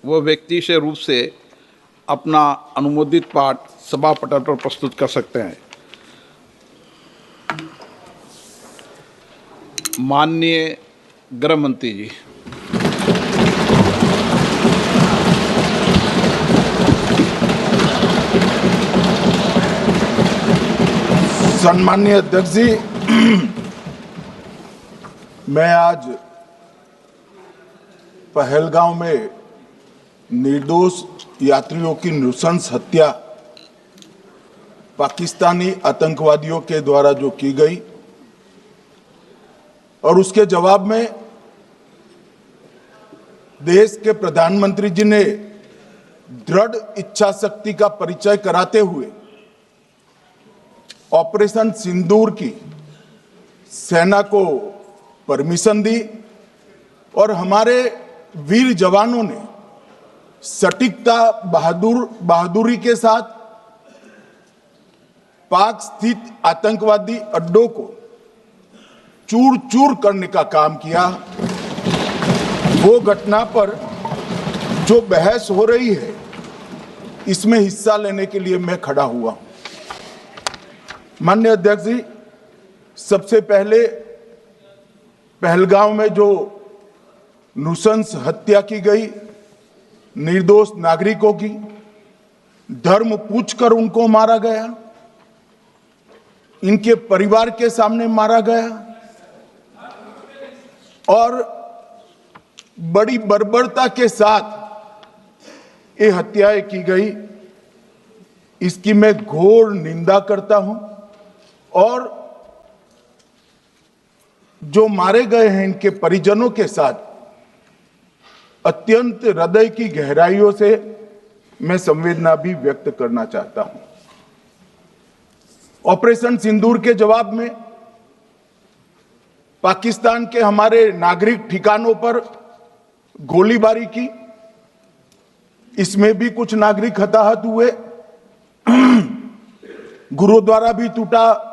वो व्यक्ति से रूप से अपना अनुमोदित पाठ सभा पटल पर प्रस्तुत कर सकते हैं। माननीय गृह मंत्री जी। सम्माननीय अध्यक्ष जी, मैं आज पहलगांव में निर्दोष यात्रियों की नृशंस हत्या पाकिस्तानी आतंकवादियों के द्वारा जो की गई और उसके जवाब में देश के प्रधानमंत्री जी ने दृढ़ इच्छा शक्ति का परिचय कराते हुए ऑपरेशन सिंदूर की सेना को परमिशन दी और हमारे वीर जवानों ने सटीकता बहादुरी के साथ पाक स्थित आतंकवादी अड्डों को चूर चूर करने का काम किया। वो घटना पर जो बहस हो रही है, इसमें हिस्सा लेने के लिए मैं खड़ा हुआ। माननीय अध्यक्ष जी, सबसे पहले पहलगांव में जो नृशंस हत्या की गई निर्दोष नागरिकों की, धर्म पूछकर उनको मारा गया, इनके परिवार के सामने मारा गया और बड़ी बर्बरता के साथ ये हत्याएं की गई, इसकी मैं घोर निंदा करता हूं। और जो मारे गए हैं इनके परिजनों के साथ अत्यंत हृदय की गहराइयों से मैं संवेदना भी व्यक्त करना चाहता हूं। ऑपरेशन सिंदूर के जवाब में पाकिस्तान के हमारे नागरिक ठिकानों पर गोलीबारी की, इसमें भी कुछ नागरिक हताहत हुए, गुरुद्वारा भी टूटा,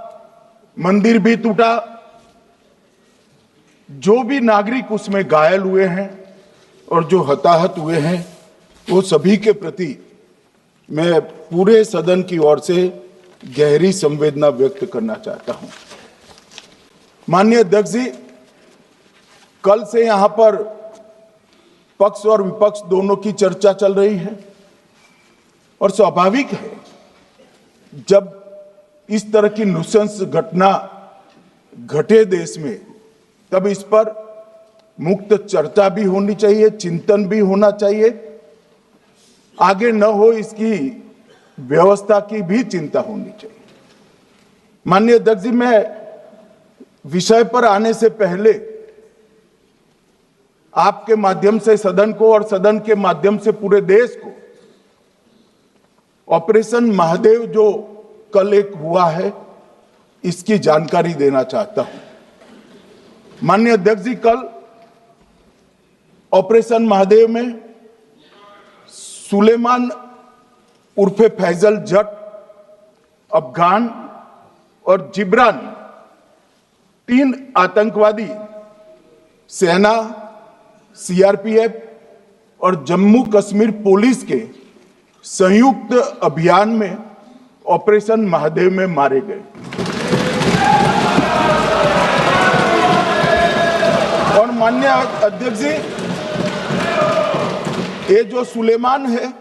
मंदिर भी टूटा। जो भी नागरिक उसमें घायल हुए हैं और जो हताहत हुए हैं, वो सभी के प्रति मैं पूरे सदन की ओर से गहरी संवेदना व्यक्त करना चाहता हूं। माननीय अध्यक्ष जी, कल से यहां पर पक्ष और विपक्ष दोनों की चर्चा चल रही है और स्वाभाविक है, जब इस तरह की नृशंस घटना घटे देश में, तब इस पर मुक्त चर्चा भी होनी चाहिए, चिंतन भी होना चाहिए, आगे न हो इसकी व्यवस्था की भी चिंता होनी चाहिए। माननीय अध्यक्ष जी, मैं विषय पर आने से पहले आपके माध्यम से सदन को और सदन के माध्यम से पूरे देश को ऑपरेशन महादेव जो कल एक हुआ है, इसकी जानकारी देना चाहता हूं। माननीय अध्यक्ष जी, कल ऑपरेशन महादेव में सुलेमान उर्फे फैजल जट, अफगान और जिब्रान, 3 आतंकवादी सेना, सीआरपीएफ और जम्मू कश्मीर पुलिस के संयुक्त अभियान में ऑपरेशन महादेव में मारे गए। और माननीय अध्यक्ष जी, ये जो सुलेमान है,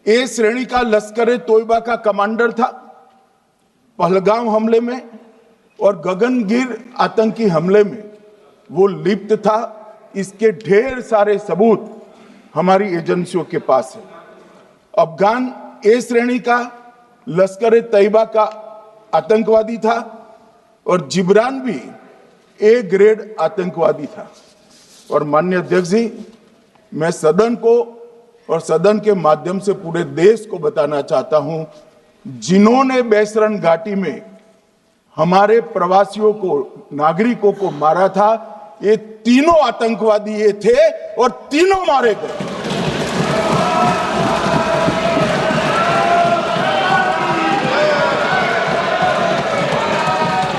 ए श्रेणी का लश्कर तोयबा का कमांडर था पहलगाम हमले में, और गगनगिर आतंकी हमले में वो लिप्त था। इसके ढेर सारे सबूत हमारी एजेंसियों के पास है। अफगान ए श्रेणी का लश्कर तैयबा का आतंकवादी था और जिब्रान भी ए ग्रेड आतंकवादी था। और माननीय अध्यक्ष जी, मैं सदन को और सदन के माध्यम से पूरे देश को बताना चाहता हूं, जिन्होंने बैसरन घाटी में हमारे प्रवासियों को, नागरिकों को मारा था, ये तीनों आतंकवादी ये थे और तीनों मारे गए।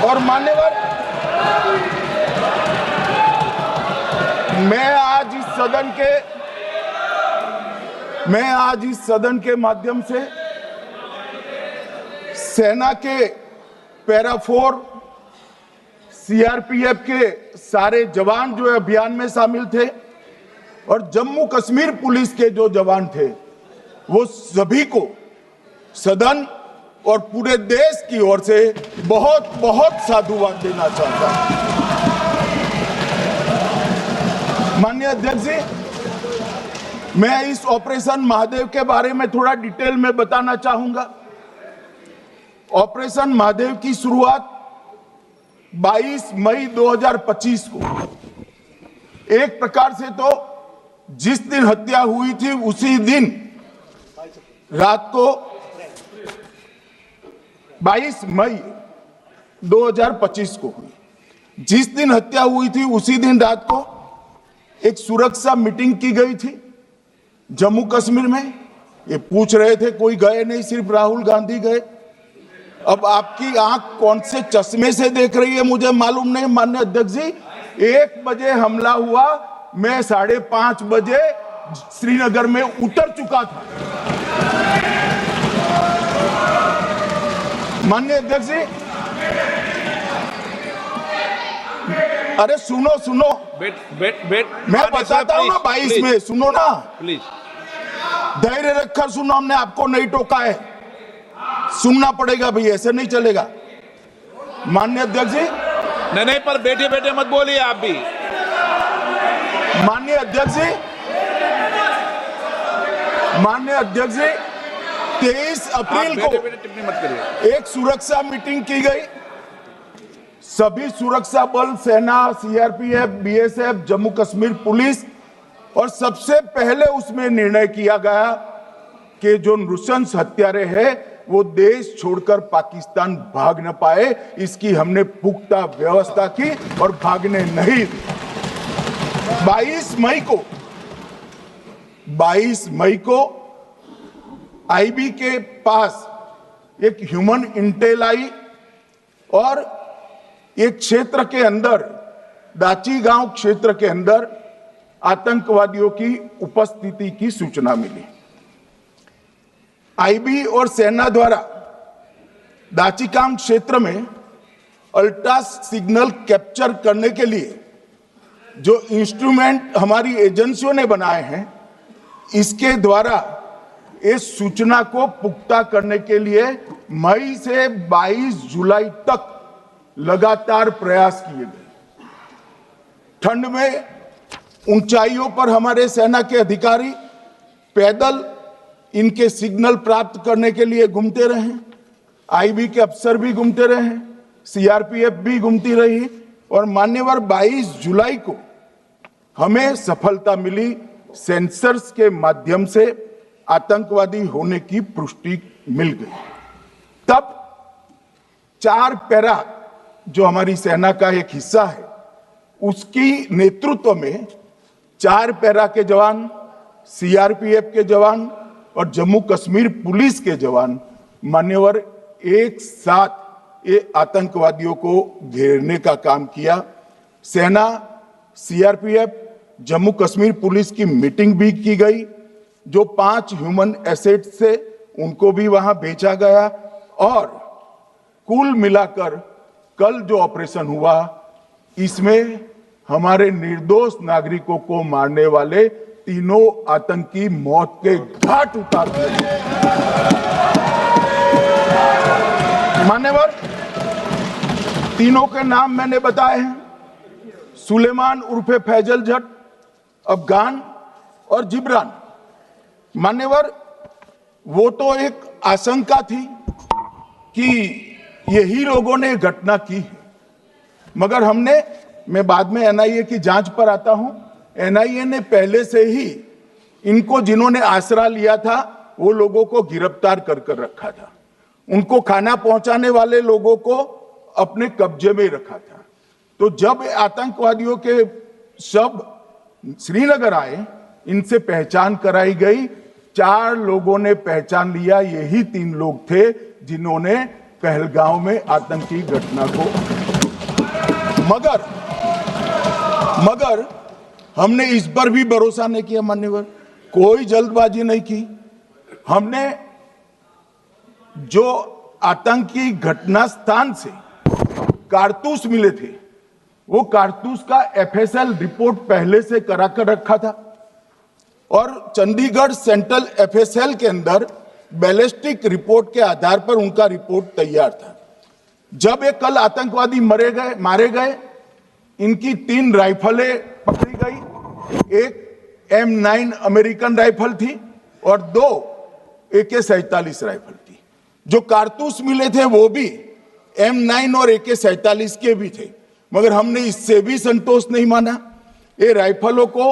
और मान्यवर, मैं आज इस सदन के मैं आज इस सदन के माध्यम से सेना के पैरा 4 सीआरपीएफ के सारे जवान जो अभियान में शामिल थे और जम्मू कश्मीर पुलिस के जो जवान थे वो सभी को सदन और पूरे देश की ओर से बहुत बहुत साधुवाद देना चाहता हूं। माननीय अध्यक्ष जी, मैं इस ऑपरेशन महादेव के बारे में थोड़ा डिटेल में बताना चाहूंगा। ऑपरेशन महादेव की शुरुआत 22 मई 2025 को, एक प्रकार से तो जिस दिन हत्या हुई थी उसी दिन रात को 22 मई 2025 को हुई। जिस दिन हत्या हुई थी उसी दिन रात को एक सुरक्षा मीटिंग की गई थी जम्मू कश्मीर में। ये पूछ रहे थे, कोई गए नहीं, सिर्फ राहुल गांधी गए। अब आपकी आंख कौन से चश्मे से देख रही है मुझे मालूम नहीं। माननीय अध्यक्ष जी, 1 बजे हमला हुआ, मैं 5:30 बजे श्रीनगर में उतर चुका था। माननीय अध्यक्ष जी, अरे सुनो सुनो, मैं बताता हूं ना 22 में, सुनो ना प्लीज, धैर्य रखकर सुनो, हमने आपको नहीं टोका है, सुनना पड़ेगा भाई, ऐसे नहीं चलेगा। माननीय अध्यक्ष जी, नहीं, पर बैठे बैठे मत बोलिए आप भी। माननीय अध्यक्ष जी, माननीय अध्यक्ष जी, 23 अप्रैल को टिप्पणी मत करिए। एक सुरक्षा मीटिंग की गई। सभी सुरक्षा बल, सेना, CRPF, BSF, Jammu Kashmir police, और सबसे पहले उसमें निर्णय किया गया कि जो नृशंस हत्यारे हैं वो देश छोड़कर पाकिस्तान भाग न पाए, इसकी हमने पुख्ता व्यवस्था की और भागने नहीं दी। 22 मई को आईबी के पास एक ह्यूमन इंटेल आई और एक क्षेत्र के अंदर, दाची गांव क्षेत्र के अंदर आतंकवादियों की उपस्थिति की सूचना मिली। आईबी और सेना द्वारा दाचीकाम क्षेत्र में अल्ट्रा सिग्नल कैप्चर करने के लिए जो इंस्ट्रूमेंट हमारी एजेंसियों ने बनाए हैं, इसके द्वारा इस सूचना को पुख्ता करने के लिए मई से 22 जुलाई तक लगातार प्रयास किए गए। ठंड में ऊंचाइयों पर हमारे सेना के अधिकारी पैदल इनके सिग्नल प्राप्त करने के लिए घूमते रहे, आईबी के अफसर भी घूमते रहे, सीआरपीएफ भी घूमती रही, और मान्यवर 22 जुलाई को हमें सफलता मिली। सेंसर्स के माध्यम से आतंकवादी होने की पुष्टि मिल गई। तब 4 पैरा जो हमारी सेना का एक हिस्सा है, उसकी नेतृत्व में 4 पैरा के जवान, सीआरपीएफ के जवान और जम्मू कश्मीर पुलिस के जवान मान्यवर एक साथ ये आतंकवादियों को घेरने का काम किया। सेना, सीआरपीएफ, जम्मू कश्मीर पुलिस की मीटिंग भी की गई। जो 5 ह्यूमन एसेट्स थे उनको भी वहां भेजा गया, और कुल मिलाकर कल जो ऑपरेशन हुआ, इसमें हमारे निर्दोष नागरिकों को मारने वाले तीनों आतंकी मौत के घाट उतार दिए। मान्यवर, तीनों के नाम मैंने बताए हैं, सुलेमान उर्फे फैजल जट, अफगान और जिब्रान। मान्यवर, वो तो एक आशंका थी कि यही लोगों ने घटना की है, मगर मैं बाद में एनआईए की जांच पर आता हूं, एनआईए ने पहले से ही इनको, जिन्होंने आसरा लिया था, वो लोगों को गिरफ्तार कर रखा था। उनको खाना पहुंचाने वाले लोगों को अपने कब्जे में रखा था। तो जब आतंकवादियों के शव श्रीनगर आए, इनसे पहचान कराई गई। 4 लोगों ने पहचान लिया, यही 3 लोग थे जिन्होंने पहलगांव में आतंकी घटना को, मगर हमने इस पर भी भरोसा नहीं किया मान्यवर, कोई जल्दबाजी नहीं की। हमने जो आतंकी घटना स्थान से कारतूस मिले थे, वो कारतूस का एफएसएल रिपोर्ट पहले से करा कर रखा था और चंडीगढ़ सेंट्रल एफएसएल के अंदर बैलिस्टिक रिपोर्ट के आधार पर उनका रिपोर्ट तैयार था। जब ये कल आतंकवादी मारे गए, इनकी 3 राइफलें पकड़ी गई। एक M9 अमेरिकन राइफल थी और 2 AK-47 राइफल थी। जो कारतूस मिले थे वो भी M9 और AK-47 के भी थे, मगर हमने इससे भी संतोष नहीं माना। ये राइफलों को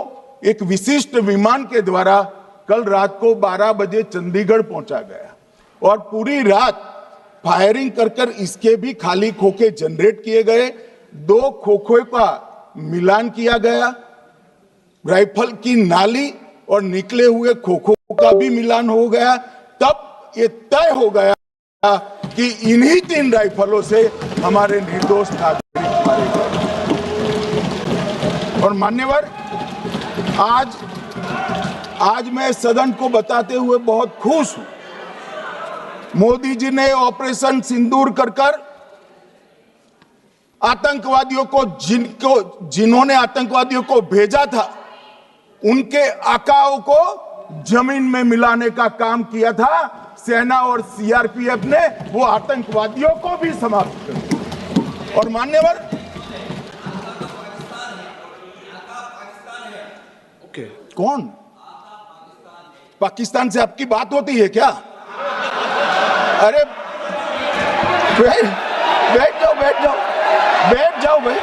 एक विशिष्ट विमान के द्वारा कल रात को 12 बजे चंडीगढ़ पहुंचा गया और पूरी रात फायरिंग कर कर इसके भी खाली खोखे जनरेट किए गए। 2 खोखों का मिलान किया गया, राइफल की नाली और निकले हुए खोखों का भी मिलान हो गया। तब ये तय हो गया कि इन्हीं 3 राइफलों से हमारे निर्दोष नागरिक मारे गए। और मान्यवर, आज मैं सदन को बताते हुए बहुत खुश हूं। मोदी जी ने ऑपरेशन सिंदूर कर आतंकवादियों को जिन्होंने आतंकवादियों को भेजा था, उनके आकाओं को जमीन में मिलाने का काम किया था। सेना और सीआरपीएफ ने वो आतंकवादियों को भी समाप्त कर दिया। और मान्यवर, कौन पाकिस्तान से आपकी बात होती है क्या? अरे बैठ जाओ भाई।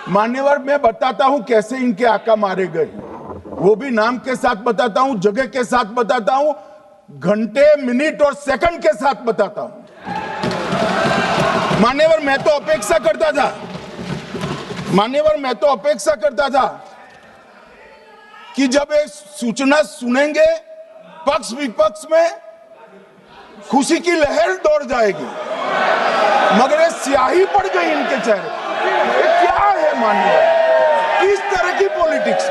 मान्यवर, मैं बताता हूं कैसे इनके आका मारे गए, वो भी नाम के साथ बताता हूं, जगह के साथ बताता हूं, घंटे, मिनट और सेकंड के साथ बताता हूं। मान्यवर, मैं तो अपेक्षा करता था कि जब ये सूचना सुनेंगे पक्ष विपक्ष में खुशी की लहर दौड़ जाएगी, मगर ये स्याही पड़ गई इनके चेहरे। ये क्या है मान्यवर? किस तरह की पॉलिटिक्स?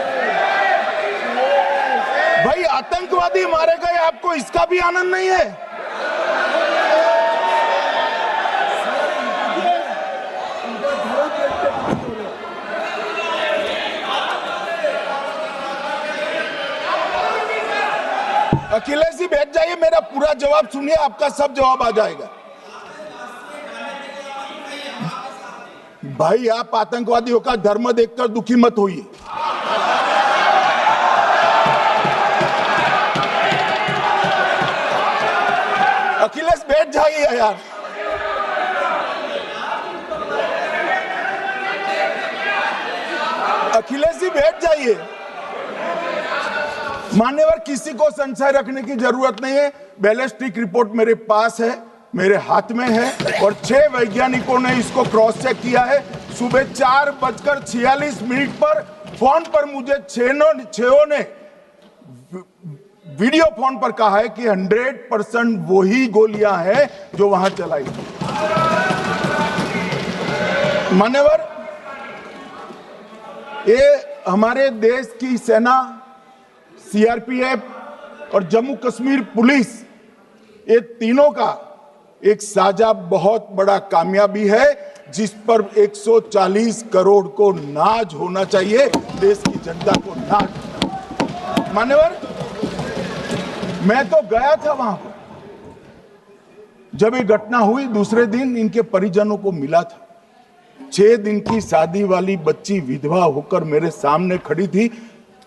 भाई, आतंकवादी मारे गए, आपको इसका भी आनंद नहीं है? अखिलेश जी बैठ जाइए, मेरा पूरा जवाब सुनिए, आपका सब जवाब आ जाएगा। भाई, आप आतंकवादियों का धर्म देखकर दुखी मत होइए। अखिलेश बैठ जाइए यार। अखिलेश जी बैठ जाइए। मान्यवर, किसी को संशय रखने की जरूरत नहीं है। बैलिस्टिक रिपोर्ट मेरे पास है, मेरे हाथ में है और 6 वैज्ञानिकों ने इसको क्रॉस चेक किया है। सुबह 4:46 पर फोन पर मुझे 6 ने वीडियो फोन पर कहा है कि 100% वही गोलियां हैं जो वहां चलाई। मान्यवर, ये हमारे देश की सेना, सीआरपीएफ और जम्मू कश्मीर पुलिस, ये तीनों का एक साझा बहुत बड़ा कामयाबी है, जिस पर 140 करोड़ को नाज होना चाहिए, देश की जनता को नाज। मान्यवर, मैं तो गया था वहां पर जब ये घटना हुई। दूसरे दिन इनके परिजनों को मिला था। 6 दिन की शादी वाली बच्ची विधवा होकर मेरे सामने खड़ी थी।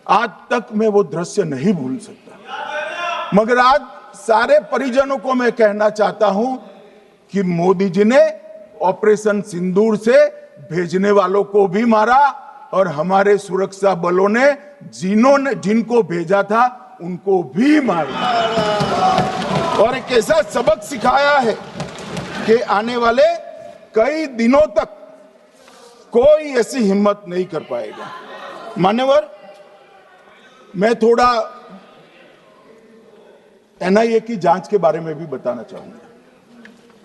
आज तक मैं वो दृश्य नहीं भूल सकता। मगर आज सारे परिजनों को मैं कहना चाहता हूं कि मोदी जी ने ऑपरेशन सिंदूर से भेजने वालों को भी मारा और हमारे सुरक्षा बलों ने जिनको भेजा था उनको भी मारा और एक ऐसा सबक सिखाया है कि आने वाले कई दिनों तक कोई ऐसी हिम्मत नहीं कर पाएगा। मान्यवर, मैं थोड़ा एनआईए की जांच के बारे में भी बताना चाहूंगा।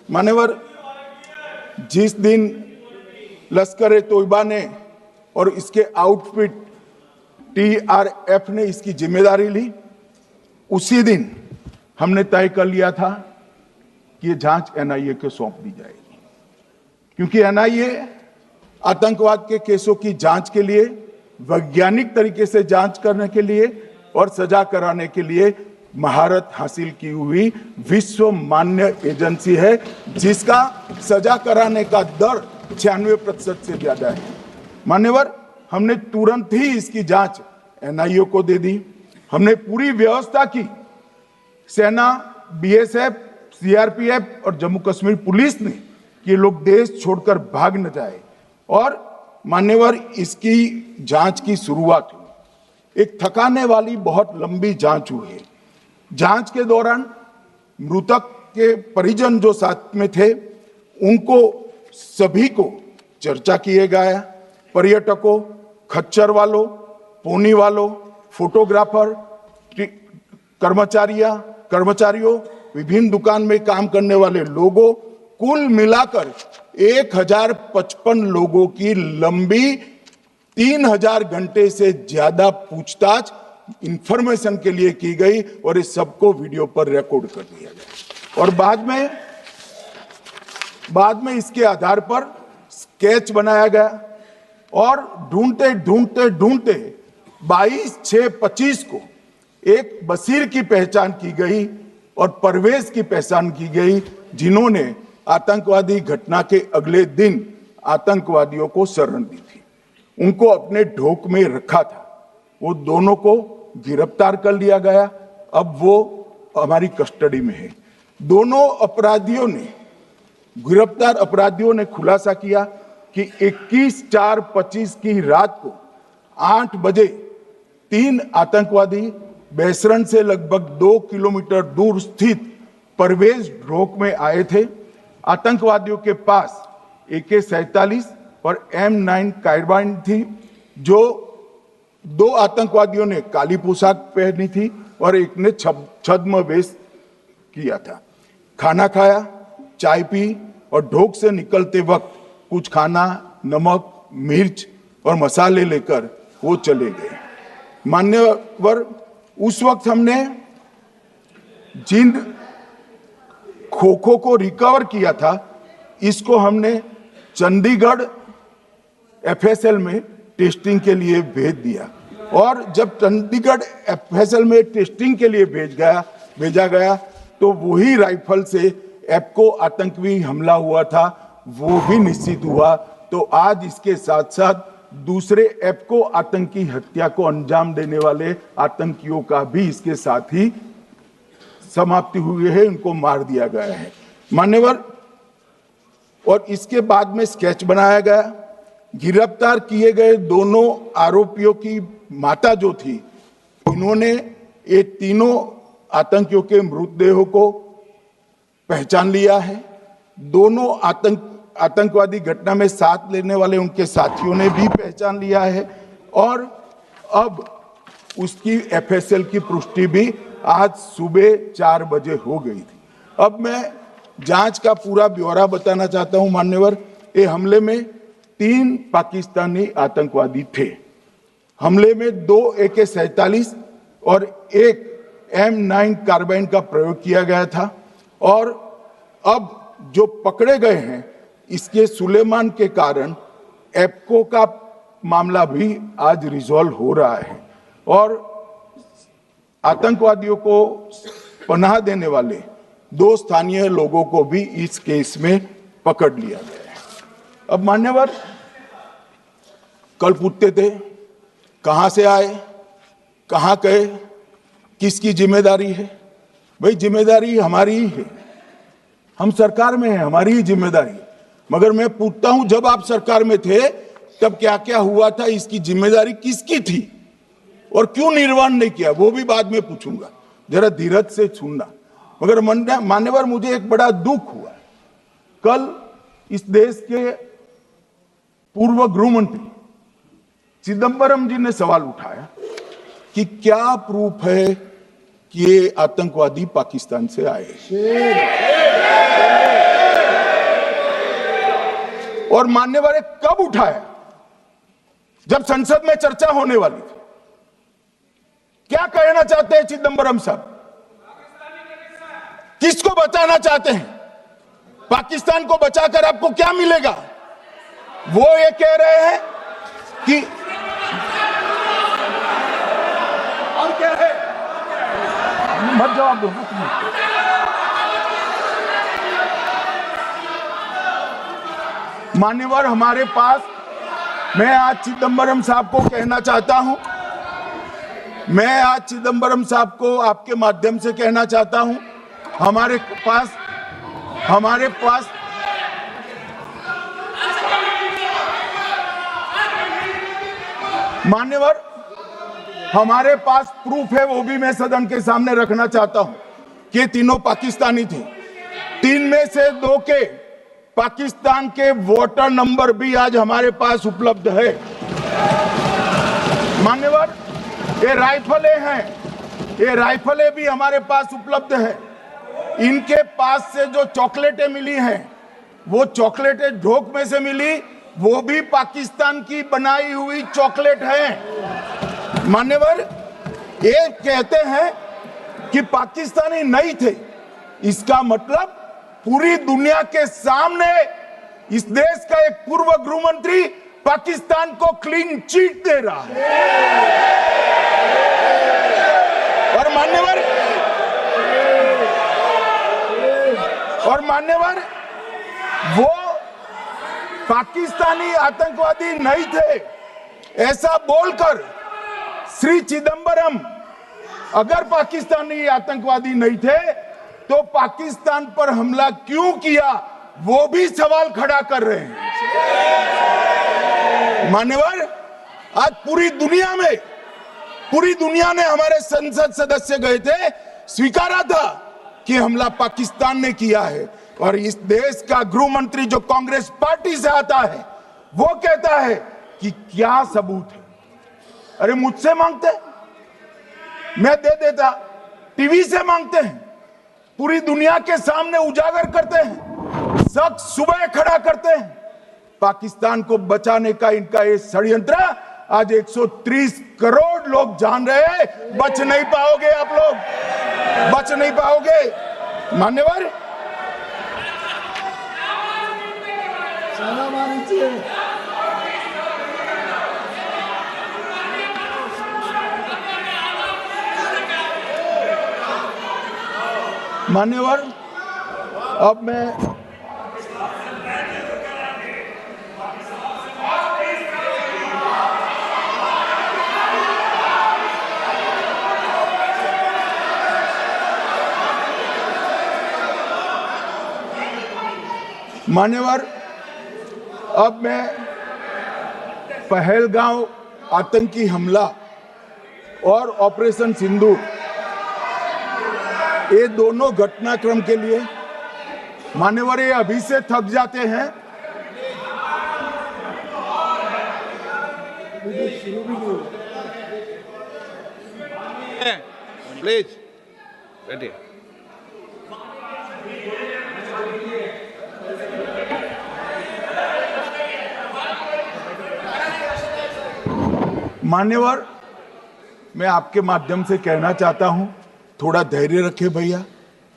मान्यवर, जिस दिन लश्कर ए तोयबा ने और इसके आउटफिट टीआरएफ ने इसकी जिम्मेदारी ली, उसी दिन हमने तय कर लिया था कि ये जांच एनआईए को सौंप दी जाएगी, क्योंकि एनआईए आतंकवाद के केसों की जांच के लिए, वैज्ञानिक तरीके से जांच करने के लिए और सजा कराने के लिए महारत हासिल की हुई विश्व मान्य एजेंसी है, जिसका सजा कराने का दर 96% से ज्यादा है। मान्यवर, हमने तुरंत ही इसकी जांच एनआईए को दे दी। हमने पूरी व्यवस्था की। सेना, बीएसएफ, सीआरपीएफ और जम्मू कश्मीर पुलिस ने ये लोग देश छोड़कर भाग न जाए। और मान्यवर, इसकी जांच की शुरुआत हुई। एक थकाने वाली बहुत लंबी जांच हुई है। जांच के दौरान मृतक के परिजन जो साथ में थे, उनको सभी को चर्चा किए गया। पर्यटकों, खच्चर वालों, पोनी वालों, फोटोग्राफर, कर्मचारियों, विभिन्न दुकान में काम करने वाले लोगों, कुल मिलाकर 1055 लोगों की लंबी 3000 घंटे से ज्यादा पूछताछ इंफॉर्मेशन के लिए की गई और इस सबको वीडियो पर रिकॉर्ड कर दिया गया। और बाद में इसके आधार पर स्केच बनाया गया और ढूंढते 22/6/25 को एक बशीर की पहचान की गई और परवेज की पहचान की गई, जिन्होंने आतंकवादी घटना के अगले दिन आतंकवादियों को शरण दी थी। उनको अपने ढोक में रखा था। वो दोनों को गिरफ्तार कर लिया गया। अब वो हमारी कस्टडी में है। दोनों गिरफ्तार अपराधियों ने खुलासा किया कि 21/4/25 की रात को 8 बजे 3 आतंकवादी बेसरन से लगभग 2 किलोमीटर दूर स्थित परवेज ढोक में आए थे। आतंकवादियों के पास AK-47 और M9 कार्बाइन थी। जो 2 आतंकवादियों ने काली पोशाक पहनी थी और एक ने छद्म वेश किया था। खाना खाया, चाय पी और ढोक से निकलते वक्त कुछ खाना, नमक, मिर्च और मसाले लेकर वो चले गए। मान्यवर, उस वक्त हमने जिन खोखों को रिकवर किया था, इसको हमने चंडीगढ़ FSL में टेस्टिंग के लिए भेज दिया। और जब चंडीगढ़ FSL में टेस्टिंग के लिए भेजा गया तो वही राइफल से एप्को आतंकी हमला हुआ था, वो भी निश्चित हुआ। तो आज इसके साथ साथ दूसरे एप्को आतंकी हत्या को अंजाम देने वाले आतंकियों का भी इसके साथ ही समाप्ति हुई है, उनको मार दिया गया है। मान्यवर, और इसके बाद में स्केच बनाया गया। गिरफ्तार किए गए दोनों आरोपियों की माता जो थी, इन्होंने ये तीनों आतंकियों के मृतदेहों को पहचान लिया है। दोनों आतंकवादी घटना में साथ लेने वाले उनके साथियों ने भी पहचान लिया है। और अब उसकी FSL की पुष्टि भी आज सुबह 4 बजे हो गई थी। अब मैं जांच का पूरा ब्यौरा बताना चाहता हूं। मान्यवर, ये हमले में 3 पाकिस्तानी आतंकवादी थे। हमले में 2 AK-47 और 1 M9 कार्बाइन का प्रयोग किया गया था। और अब जो पकड़े गए हैं, इसके सुलेमान के कारण एप्को का मामला भी आज रिजॉल्व हो रहा है और आतंकवादियों को पनाह देने वाले 2 स्थानीय लोगों को भी इस केस में पकड़ लिया गया है। अब मान्यवर, कल पूछते थे कहां से आए, कहां गए, किसकी जिम्मेदारी है। भाई, जिम्मेदारी हमारी ही है। हम सरकार में हैं, हमारी ही जिम्मेदारी है। मगर मैं पूछता हूं, जब आप सरकार में थे तब क्या क्या हुआ था, इसकी जिम्मेदारी किसकी थी और क्यों निर्वहन नहीं किया, वो भी बाद में पूछूंगा। जरा धीरज से सुनना। मगर मान्यवर, मुझे एक बड़ा दुख हुआ। कल इस देश के पूर्व गृह मंत्री चिदंबरम जी ने सवाल उठाया कि क्या प्रूफ है कि ये आतंकवादी पाकिस्तान से आए, और मान्यवर कब उठाया? जब संसद में चर्चा होने वाली थी। क्या कहना चाहते हैं चिदंबरम साहब? किसको बचाना चाहते हैं? पाकिस्तान को बचाकर आपको क्या मिलेगा? वो ये कह रहे हैं कि और क्या है, मत जवाब दो। मान्यवर हमारे पास, मैं आज चिदंबरम साहब को कहना चाहता हूं, मैं आज चिदंबरम साहब को आपके माध्यम से कहना चाहता हूं, हमारे पास मान्यवर हमारे पास प्रूफ है, वो भी मैं सदन के सामने रखना चाहता हूं कि तीनों पाकिस्तानी थे। 3 में से 2 के पाकिस्तान के वोटर नंबर भी आज हमारे पास उपलब्ध है। मान्यवर ये राइफलें हैं, ये राइफलें भी हमारे पास उपलब्ध है। इनके पास से जो चॉकलेटें मिली हैं, वो चॉकलेटें ढोक में से मिली, वो भी पाकिस्तान की बनाई हुई चॉकलेट है। मान्यवर ये कहते हैं कि पाकिस्तानी नहीं थे, इसका मतलब पूरी दुनिया के सामने इस देश का एक पूर्व गृह मंत्री पाकिस्तान को क्लीन चिट दे रहा है। और मान्यवर वो पाकिस्तानी आतंकवादी नहीं थे, ऐसा बोलकर श्री चिदंबरम अगर पाकिस्तानी आतंकवादी नहीं थे तो पाकिस्तान पर हमला क्यों किया, वो भी सवाल खड़ा कर रहे हैं। मान्यवर आज पूरी दुनिया ने हमारे संसद सदस्य गए थे, स्वीकारा था कि हमला पाकिस्तान ने किया है, और इस देश का गृह मंत्री जो कांग्रेस पार्टी से आता है वो कहता है कि क्या सबूत है। अरे मुझसे मांगते, मैं दे देता, टीवी से मांगते हैं, पूरी दुनिया के सामने उजागर करते हैं, शख्स सुबह खड़ा करते हैं। पाकिस्तान को बचाने का इनका ये षड्यंत्र आज 130 करोड़ लोग जान रहे हैं। बच नहीं पाओगे आप लोग, बच नहीं पाओगे। मान्यवर मान्यवर अब मैं पहलगांव आतंकी हमला और ऑपरेशन सिंदूर, ये दोनों घटनाक्रम के लिए मान्यवर ये अभी से थक जाते हैं। प्लीज बैठिए। मान्यवर मैं आपके माध्यम से कहना चाहता हूं, थोड़ा धैर्य रखे भैया,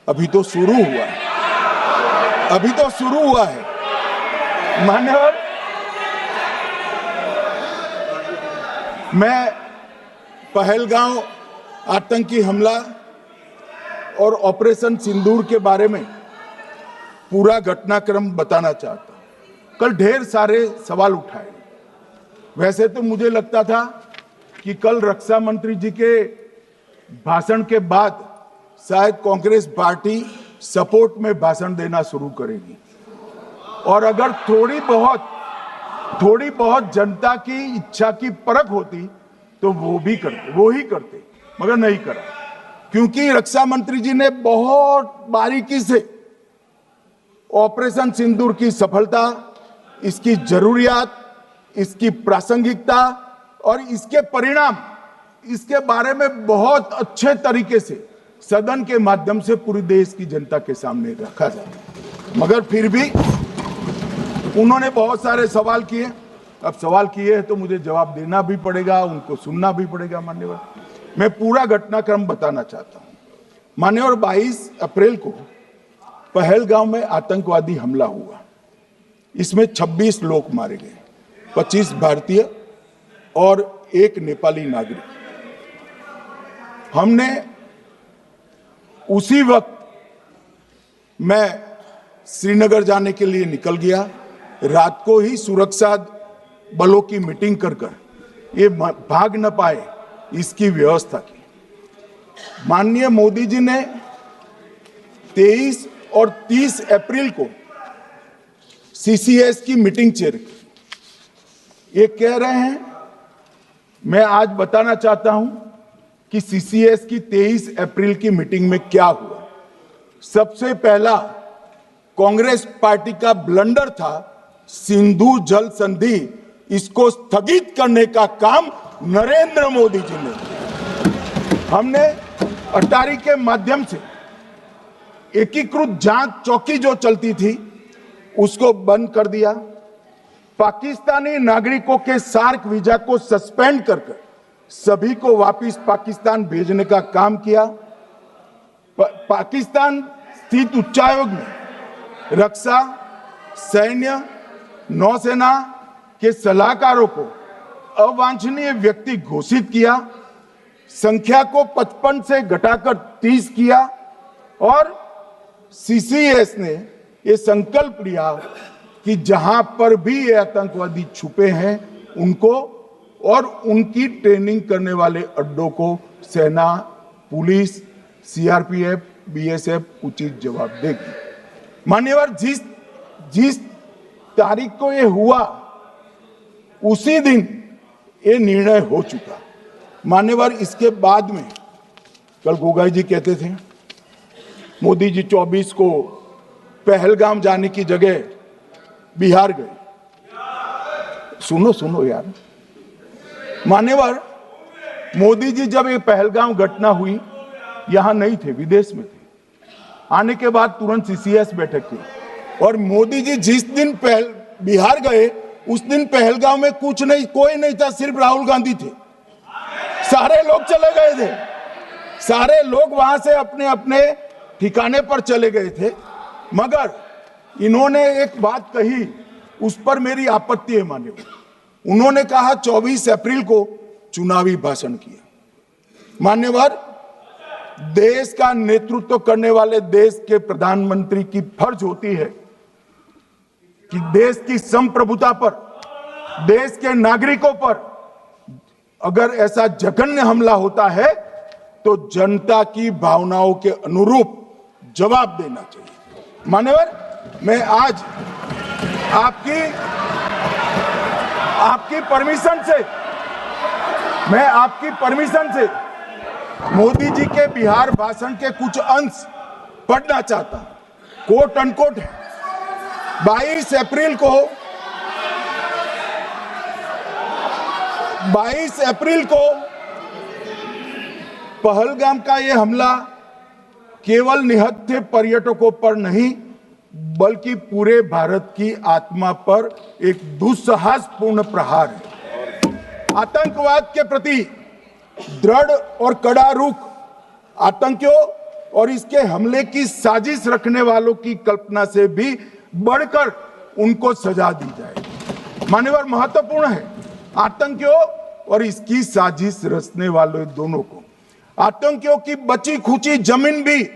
अभी तो शुरू हुआ है, अभी तो शुरू हुआ है। मान्यवर मैं पहलगांव आतंकी हमला और ऑपरेशन सिंदूर के बारे में पूरा घटनाक्रम बताना चाहता हूं। कल ढेर सारे सवाल उठाए। वैसे तो मुझे लगता था कि कल रक्षा मंत्री जी के भाषण के बाद शायद कांग्रेस पार्टी सपोर्ट में भाषण देना शुरू करेगी, और अगर थोड़ी बहुत जनता की इच्छा की परख होती तो वो ही करते, मगर नहीं करा, क्योंकि रक्षा मंत्री जी ने बहुत बारीकी से ऑपरेशन सिंदूर की सफलता, इसकी जरूरियात, इसकी प्रासंगिकता और इसके परिणाम, इसके बारे में बहुत अच्छे तरीके से सदन के माध्यम से पूरी देश की जनता के सामने रखा जाए। मगर फिर भी उन्होंने बहुत सारे सवाल किए। अब सवाल किए हैं तो मुझे जवाब देना भी पड़ेगा, उनको सुनना भी पड़ेगा। मान्यवर, मैं पूरा घटनाक्रम बताना चाहता हूं। मान्यवर, 22 अप्रैल को पहलगांव में आतंकवादी हमला हुआ। इसमें 26 लोग मारे गए, 25 भारतीय और 1 नेपाली नागरिक। हमने उसी वक्त मैं श्रीनगर जाने के लिए निकल गया। रात को ही सुरक्षा बलों की मीटिंग कर ये भाग न पाए इसकी व्यवस्था की। माननीय मोदी जी ने 23 और 30 अप्रैल को सीसीएस की मीटिंग चेयर की। ये कह रहे हैं, मैं आज बताना चाहता हूं कि सीसीएस की 23 अप्रैल की मीटिंग में क्या हुआ। सबसे पहला कांग्रेस पार्टी का ब्लंडर था सिंधु जल संधि, इसको स्थगित करने का काम नरेंद्र मोदी जी ने। हमने अटारी के माध्यम से एकीकृत जांच चौकी जो चलती थी उसको बंद कर दिया। पाकिस्तानी नागरिकों के सार्क वीजा को सस्पेंड कर सभी को वापस पाकिस्तान भेजने का काम किया। पाकिस्तान स्थित उच्चायोग में रक्षा, सैन्य, नौसेना के सलाहकारों को अवांछनीय व्यक्ति घोषित किया। संख्या को 55 से घटाकर 30 किया और सीसीएस ने ये संकल्प लिया कि जहां पर भी ये आतंकवादी छुपे हैं उनको और उनकी ट्रेनिंग करने वाले अड्डों को सेना, पुलिस, सीआरपीएफ, बीएसएफ उचित जवाब देगी। मान्यवर, जिस तारीख को ये हुआ उसी दिन ये निर्णय हो चुका। मान्यवर, इसके बाद में कल गोगाई जी कहते थे मोदी जी 24 को पहलगाम जाने की जगह बिहार गए। सुनो यार। मान्यवर, मोदी जी जब ये पहलगाम घटना हुई यहां नहीं थे, विदेश में थे। आने के बाद तुरंत सीसीएस बैठक की और मोदी जी जिस दिन बिहार गए उस दिन पहलगाम में कुछ नहीं, कोई नहीं था, सिर्फ राहुल गांधी थे। सारे लोग चले गए थे, सारे लोग वहां से अपने अपने ठिकाने पर चले गए थे। मगर इन्होंने एक बात कही, उस पर मेरी आपत्ति है। मान्यवर, उन्होंने कहा 24 अप्रैल को चुनावी भाषण किया। मान्यवर, देश का नेतृत्व करने वाले देश के प्रधानमंत्री की फर्ज होती है कि देश की संप्रभुता पर, देश के नागरिकों पर अगर ऐसा जघन्य हमला होता है तो जनता की भावनाओं के अनुरूप जवाब देना चाहिए। मान्यवर, मैं आज आपकी परमिशन से मोदी जी के बिहार भाषण के कुछ अंश पढ़ना चाहता हूं। कोट अनकोट है। 22 अप्रैल को पहलगाम का यह हमला केवल निहत्थे पर्यटकों पर नहीं बल्कि पूरे भारत की आत्मा पर एक दुस्साहसपूर्ण प्रहार है। आतंकवाद के प्रति दृढ़ और कड़ा रुख, आतंकियों और इसके हमले की साजिश रखने वालों की कल्पना से भी बढ़कर उनको सजा दी जाए। मान्यवर, महत्वपूर्ण है आतंकियों और इसकी साजिश रचने वाले दोनों को। आतंकियों की बची खुची जमीन भी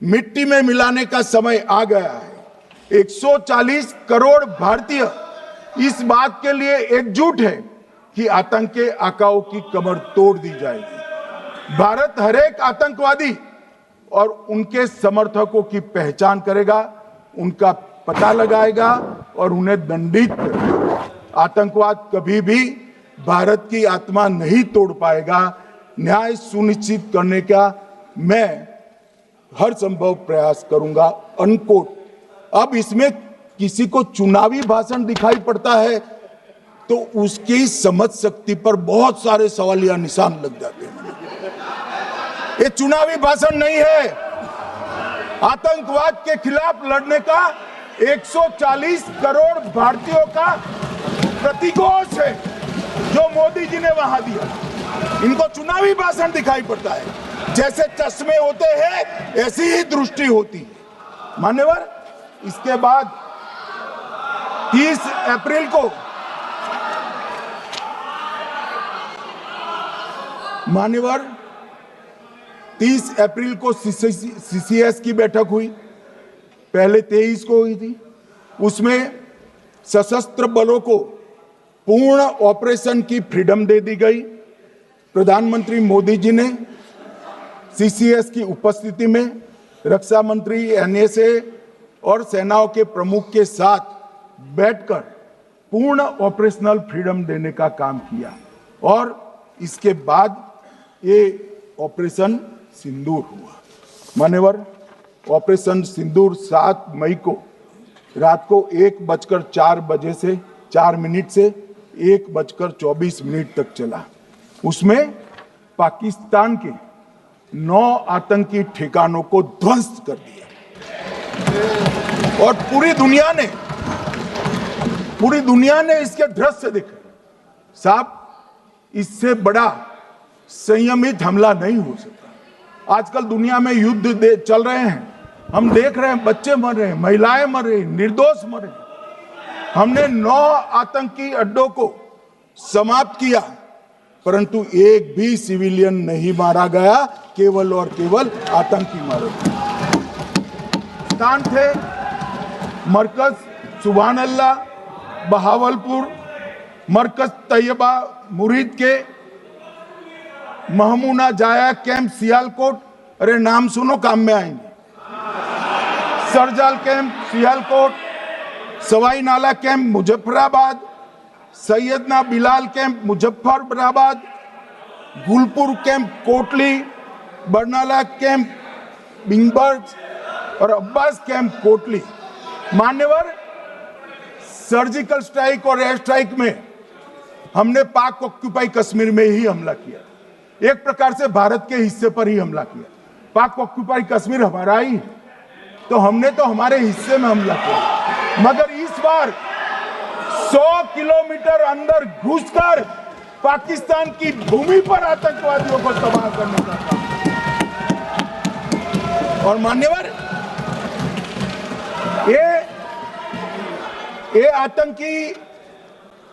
मिट्टी में मिलाने का समय आ गया है। 140 करोड़ भारतीय इस बात के लिए एकजुट है कि आतंक के आकाओं की कमर तोड़ दी जाएगी। भारत हरेक आतंकवादी और उनके समर्थकों की पहचान करेगा, उनका पता लगाएगा और उन्हें दंडित करेगा। आतंकवाद कभी भी भारत की आत्मा नहीं तोड़ पाएगा। न्याय सुनिश्चित करने का मैं हर संभव प्रयास करूंगा। अनकोट अब इसमें किसी को चुनावी भाषण दिखाई पड़ता है तो उसकी समझ शक्ति पर बहुत सारे सवालिया निशान लग जाते हैं। ये चुनावी भाषण नहीं है, आतंकवाद के खिलाफ लड़ने का 140 करोड़ भारतीयों का प्रतिघोष है जो मोदी जी ने वहां दिया। इनको चुनावी भाषण दिखाई पड़ता है, जैसे चश्मे होते हैं ऐसी ही दृष्टि होती है। मान्यवर, इसके बाद 30 अप्रैल को मान्यवर 30 अप्रैल को सीसीएस की बैठक हुई, पहले 23 को हुई थी। उसमें सशस्त्र बलों को पूर्ण ऑपरेशन की फ्रीडम दे दी गई। प्रधानमंत्री मोदी जी ने सीसीएस की उपस्थिति में रक्षा मंत्री, एनएसए और सेनाओं के प्रमुख के साथ बैठकर पूर्ण ऑपरेशनल फ्रीडम देने का काम किया और इसके बाद ये ऑपरेशन सिंदूर हुआ। मान्यवर, ऑपरेशन सिंदूर 7 मई को रात को 1:04 से 4 मिनट से 1:24 तक चला। उसमें पाकिस्तान के 9 आतंकी ठिकानों को ध्वस्त कर दिया और पूरी दुनिया ने इसके दृश्य देखे। साहब, इससे बड़ा संयमित हमला नहीं हो सकता। आजकल दुनिया में युद्ध चल रहे हैं, हम देख रहे हैं, बच्चे मर रहे हैं, महिलाएं मर रही, निर्दोष मर रहे। हमने 9 आतंकी अड्डों को समाप्त किया, परंतु एक भी सिविलियन नहीं मारा गया, केवल और केवल आतंकी मारे गए। स्थान थे मरकज सुभान अल्लाह बहावलपुर, मरकज तैयबा मुरीद के, महमूना जाया कैंप सियालकोट, अरे नाम सुनो काम में आएंगे, सरजाल camp Sialkot, Sawai Nala camp Muzaffarabad, Syedna Bilal camp Muzaffarabad, Gulpur camp Kotli, Barnala camp बिंगबर्ग और अब्बास कैंप कोटली। मान्यवर, सर्जिकल स्ट्राइक और एयर स्ट्राइक में हमने पाक ऑक्यूपाई कश्मीर में ही हमला किया, एक प्रकार से भारत के हिस्से पर ही हमला किया। पाक ऑक्यूपाई कश्मीर हमारा ही, तो हमने तो हमारे हिस्से में हमला किया, मगर इस बार 100 किलोमीटर अंदर घुसकर पाकिस्तान की भूमि पर आतंकवादियों को तबाह करने का काम। और मान्यवर, ये आतंकी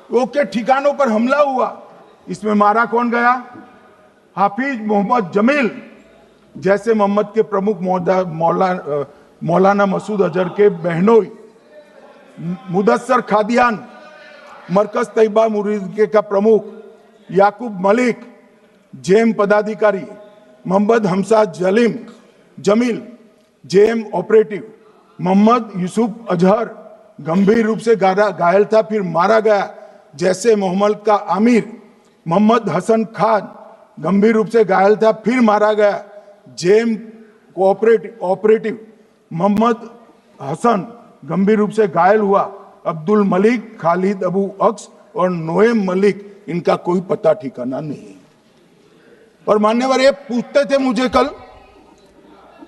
वो के ठिकानों पर हमला हुआ, इसमें मारा कौन गया? हाफिज मोहम्मद जमील जैसे मोहम्मद के प्रमुख मौलाना मसूद अजहर के बहनोई, मुदस्सर खादियान मरकज तैयबा मुरीद का प्रमुख, याकूब मलिक जेएम पदाधिकारी, मोहम्मद हमसा जमील जेएम ऑपरेटिव, मोहम्मद यूसुफ अजहर गंभीर रूप से घायल था, फिर मारा गया, जैसे मोहम्मद का आमिर, मोहम्मद हसन खान गंभीर रूप से घायल था, फिर मारा गया, जेएम ऑपरेटिव मोहम्मद हसन गंभीर रूप से घायल हुआ, अब्दुल मलिक, खालिद अबू अक्स और नोएम मलिक, इनका कोई पता ठिकाना नहीं। और मान्यवर, ये पूछते थे मुझे कल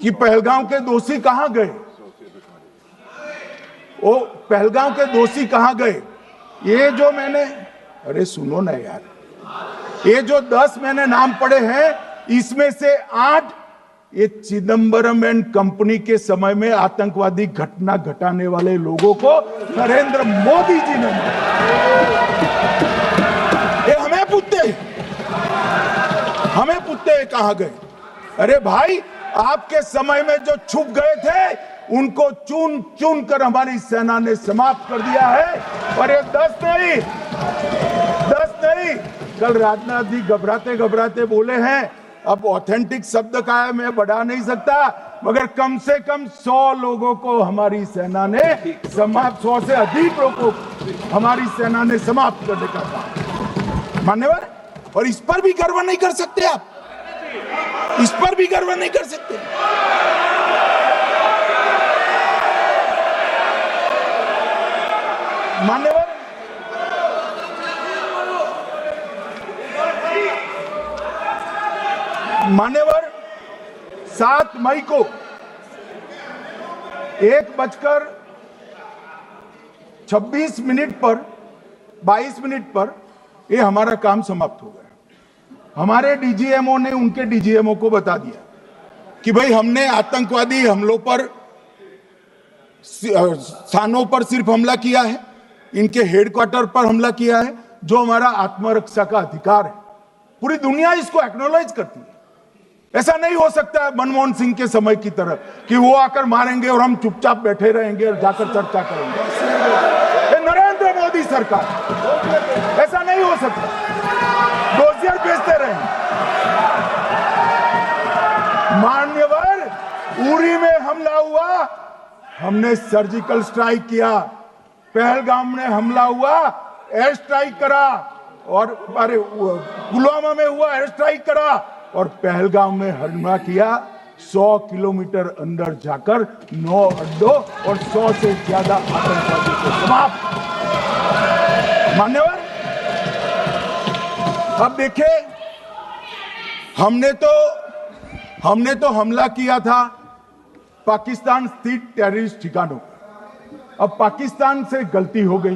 कि पहलगांव के दोषी कहां गए, वो पहलगांव के दोषी कहां गए? ये जो मैंने, अरे सुनो ना यार, ये जो 10 मैंने नाम पढ़े हैं, इसमें से 8 ये चिदंबरम एंड कंपनी के समय में आतंकवादी घटना घटाने वाले लोगों को नरेंद्र मोदी जी ने मारा। ये हमें पूछते हैं कहां गए? अरे भाई, आपके समय में जो छुप गए थे उनको चुन चुन कर हमारी सेना ने समाप्त कर दिया है। और ये 10 नहीं, कल राजनाथ जी घबराते घबराते बोले हैं, अब ऑथेंटिक शब्द का है, मैं बढ़ा नहीं सकता, मगर कम से कम 100 लोगों को हमारी सेना ने समाप्त, 100 से अधिक लोगों को हमारी सेना ने समाप्त करने का काम। मान्यवर, और इस पर भी गर्व नहीं कर सकते आप, इस पर भी गर्व नहीं कर सकते। मान्यवर, मान्यवर 7 मई को 1:26 पर 22 मिनट पर ये हमारा काम समाप्त हो गया। हमारे डीजीएमओ ने उनके डीजीएमओ को बता दिया कि भाई हमने आतंकवादी हमलों पर स्थानों पर सिर्फ हमला किया है, इनके हेडक्वार्टर पर हमला किया है, जो हमारा आत्मरक्षा का अधिकार है। पूरी दुनिया इसको एक्नॉलेज करती है। ऐसा नहीं हो सकता है मनमोहन सिंह के समय की तरह कि वो आकर मारेंगे और हम चुपचाप बैठे रहेंगे और जाकर चर्चा करेंगे। ये नरेंद्र मोदी सरकार, ऐसा नहीं हो सकता। डोजियर भेजते रहेंगे। मान्यवर, उरी में हमला हुआ, हमने सर्जिकल स्ट्राइक किया। पहलगाम में हमला हुआ, एयर स्ट्राइक करा, और अरे पुलवामा में हुआ, एयर स्ट्राइक करा, और पहलगाम में हमला किया। 100 किलोमीटर अंदर जाकर 9 अड्डों और 100 से ज्यादा आतंकवादियों को समाप्त। मान्यवर, अब देखिए, हमने तो हमला किया था पाकिस्तान स्थित टेररिस्ट ठिकानों पर। अब पाकिस्तान से गलती हो गई।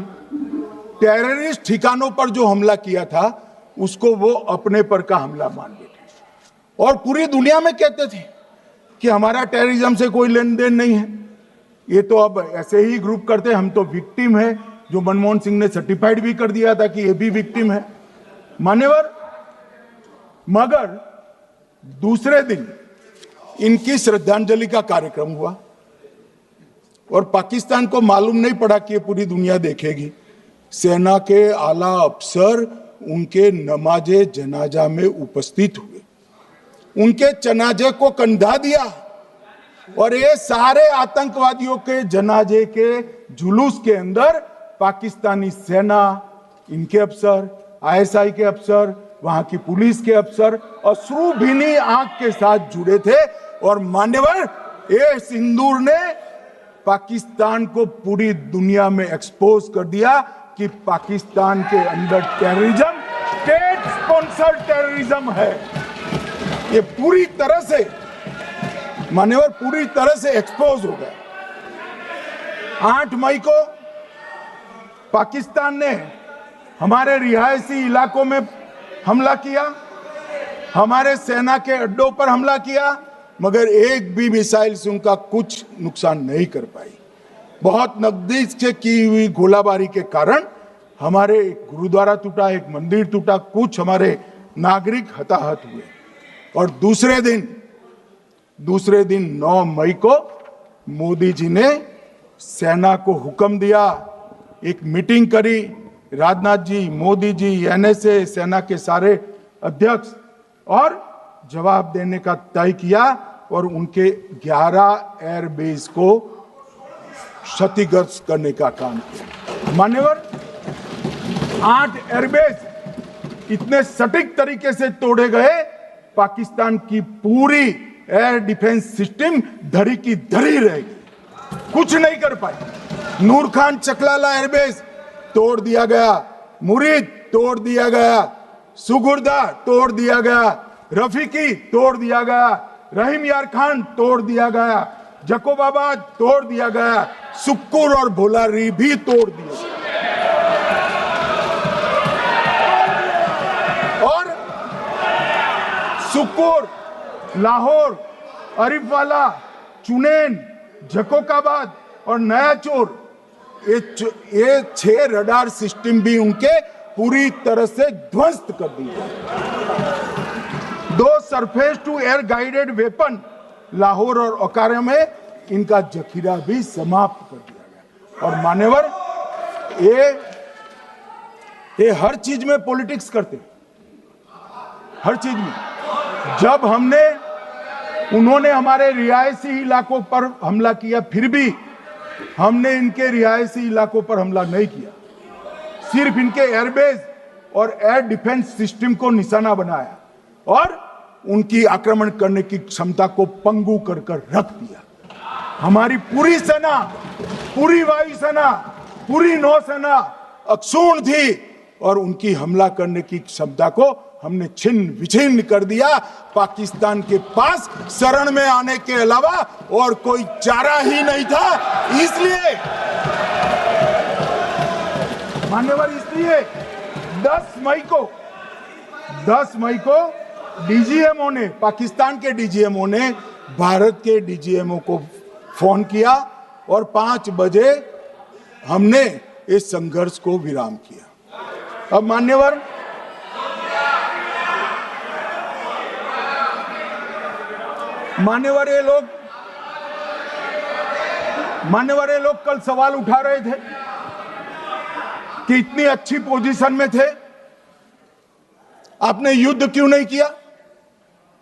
टेररिस्ट ठिकानों पर जो हमला किया था उसको वो अपने पर का हमला मान बैठे और पूरी दुनिया में कहते थे कि हमारा टेररिज्म से कोई लेन देन नहीं है। ये तो अब ऐसे ही ग्रुप करते, हम तो विक्टिम है, जो मनमोहन सिंह ने सर्टिफाइड भी कर दिया था कि ये भी विक्टिम है। मान्यवर, मगर दूसरे दिन इनकी श्रद्धांजलि का कार्यक्रम हुआ और पाकिस्तान को मालूम नहीं पड़ा कि ये पूरी दुनिया देखेगी। सेना के आला अफसर उनके नमाजे जनाजा में उपस्थित हुए, उनके जनाजे को कंधा दिया और ये सारे आतंकवादियों के जनाजे के जुलूस के अंदर पाकिस्तानी सेना, इनके अफसर, आईएसआई के अफसर, वहां की पुलिस के अफसर अश्रुभीनी आंख के साथ जुड़े थे। और मान्यवर, ये सिंदूर ने पाकिस्तान को पूरी दुनिया में एक्सपोज कर दिया कि पाकिस्तान के अंदर टेररिज्म स्टेट स्पॉन्सर्ड टेररिज्म है। ये पूरी तरह से मान्यवर, पूरी तरह से एक्सपोज हो गया। 8 मई को पाकिस्तान ने हमारे रिहायशी इलाकों में हमला किया, हमारे सेना के अड्डों पर हमला किया, मगर एक भी मिसाइल से उनका कुछ नुकसान नहीं कर पाई। बहुत नजदीक से की हुई गोलाबारी के कारण हमारे एक गुरुद्वारा टूटा, एक मंदिर टूटा, कुछ हमारे नागरिक हताहत हुए। और दूसरे दिन 9 मई को मोदी जी ने सेना को हुक्म दिया, एक मीटिंग करी, राजनाथ जी, मोदी जी, एनएसए, सेना के सारे अध्यक्ष, और जवाब देने का तय किया और उनके 11 एयरबेस को क्षतिग्रस्त करने का काम किया। मान्यवर, 8 एयरबेस इतने सटीक तरीके से तोड़े गए, पाकिस्तान की पूरी एयर डिफेंस सिस्टम धरी की धरी रहेगी, कुछ नहीं कर पाई। नूर खान चकलाला एयरबेस तोड़ दिया गया, मुरीद तोड़ दिया गया, सुगुर्दा तोड़ दिया गया, रफीकी तोड़ दिया गया, रहीम यार खान तोड़ दिया गया, जकोबाबाद तोड़ दिया गया, सुक्कुर और भोलारी भी तोड़ दिया। और सुक्कुर, लाहौर, अरिफवाला, चुनेन, जकोकाबाद और नया चोर, ये 6 रडार सिस्टम भी उनके पूरी तरह से ध्वस्त कर दिए। 2 surface to air guided weapon Lahore और ओकारा में इनका जखीरा भी समाप्त कर दिया गया। और मान्यवर, ये हर चीज में पॉलिटिक्स करते, हर चीज में। जब उन्होंने हमारे रिहायशी इलाकों पर हमला किया, फिर भी हमने इनके रिहायशी इलाकों पर हमला नहीं किया, सिर्फ इनके एयरबेस और एयर डिफेंस सिस्टम को निशाना बनाया और उनकी आक्रमण करने की क्षमता को पंगु कर रख दिया। हमारी पूरी सेना, पूरी वायुसेना पूरी नौसेना अक्षुण्ण थी और उनकी हमला करने की क्षमता को हमने छिन्न विछिन्न कर दिया। पाकिस्तान के पास शरण में आने के अलावा और कोई चारा ही नहीं था। इसलिए मान्यवर, इसलिए 10 मई को डीजीएमओ ने, पाकिस्तान के डीजीएमओ ने भारत के डीजीएमओ को फोन किया और 5 बजे हमने इस संघर्ष को विराम किया। अब मान्यवर, ये लोग कल सवाल उठा रहे थे कि इतनी अच्छी पोजीशन में थे, आपने युद्ध क्यों नहीं किया?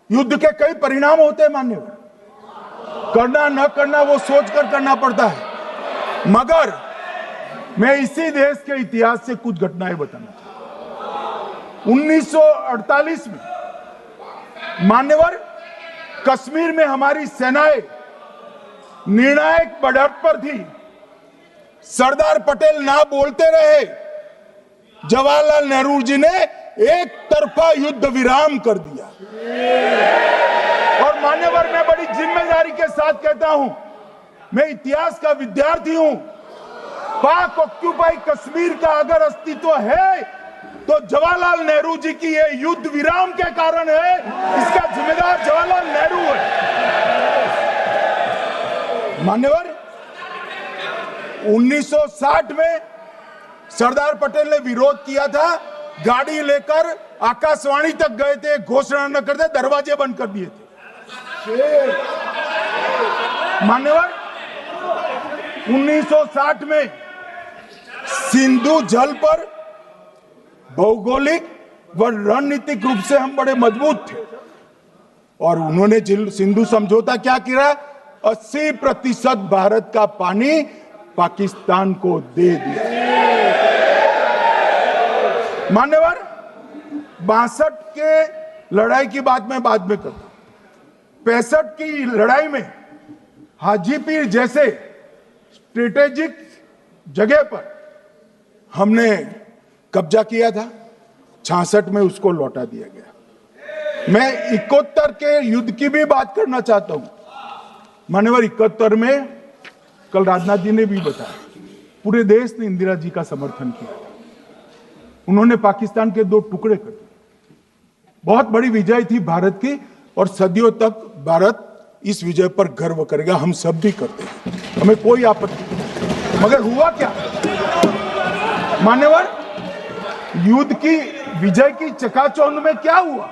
युद्ध के कई परिणाम होते हैं मान्यवर, करना न करना वो सोचकर करना पड़ता है। मगर मैं इसी देश के इतिहास से कुछ घटनाएं बताना चाहता हूं। 1948 में मान्यवर, कश्मीर में हमारी सेनाएं निर्णायक बढ़त पर थी। सरदार पटेल ना बोलते रहे, जवाहरलाल नेहरू जी ने एक तरफा युद्ध विराम कर दिया। और मान्यवर, मैं बड़ी जिम्मेदारी के साथ कहता हूं, मैं इतिहास का विद्यार्थी हूं। पाक ऑक्यूपाई कश्मीर का अगर अस्तित्व है तो जवाहरलाल नेहरू जी की ये युद्ध विराम के कारण है। इसका जिम्मेदार जवाहरलाल नेहरू है। मान्यवर, 1960 में सरदार पटेल ने विरोध किया था, गाड़ी लेकर आकाशवाणी तक गए थे, घोषणा न करते दरवाजे बंद कर दिए थे। मान्यवर, 1960 में सिंधु जल पर भौगोलिक व रणनीतिक रूप से हम बड़े मजबूत थे और उन्होंने सिंधु समझौता क्या किया? 80% भारत का पानी पाकिस्तान को दे दिया। मान्यवर, 62 के लड़ाई की बात मैं बाद में करता हूं। 65 की लड़ाई में हाजीपीर जैसे स्ट्रेटेजिक जगह पर हमने कब्जा किया था। 66 में उसको लौटा दिया गया। मैं 71 के युद्ध की भी बात करना चाहता हूं। मान्यवर, 71 में कल राजनाथ जी ने भी बताया, पूरे देश ने इंदिरा जी का समर्थन किया। उन्होंने पाकिस्तान के 2 टुकड़े कर दिए। बहुत बड़ी विजय थी भारत की और सदियों तक भारत इस विजय पर गर्व करेगा। हम सब भी करते हैं, हमें कोई आपत्ति नहीं। मगर हुआ क्या मान्यवर? युद्ध की विजय की चकाचौंध में क्या हुआ?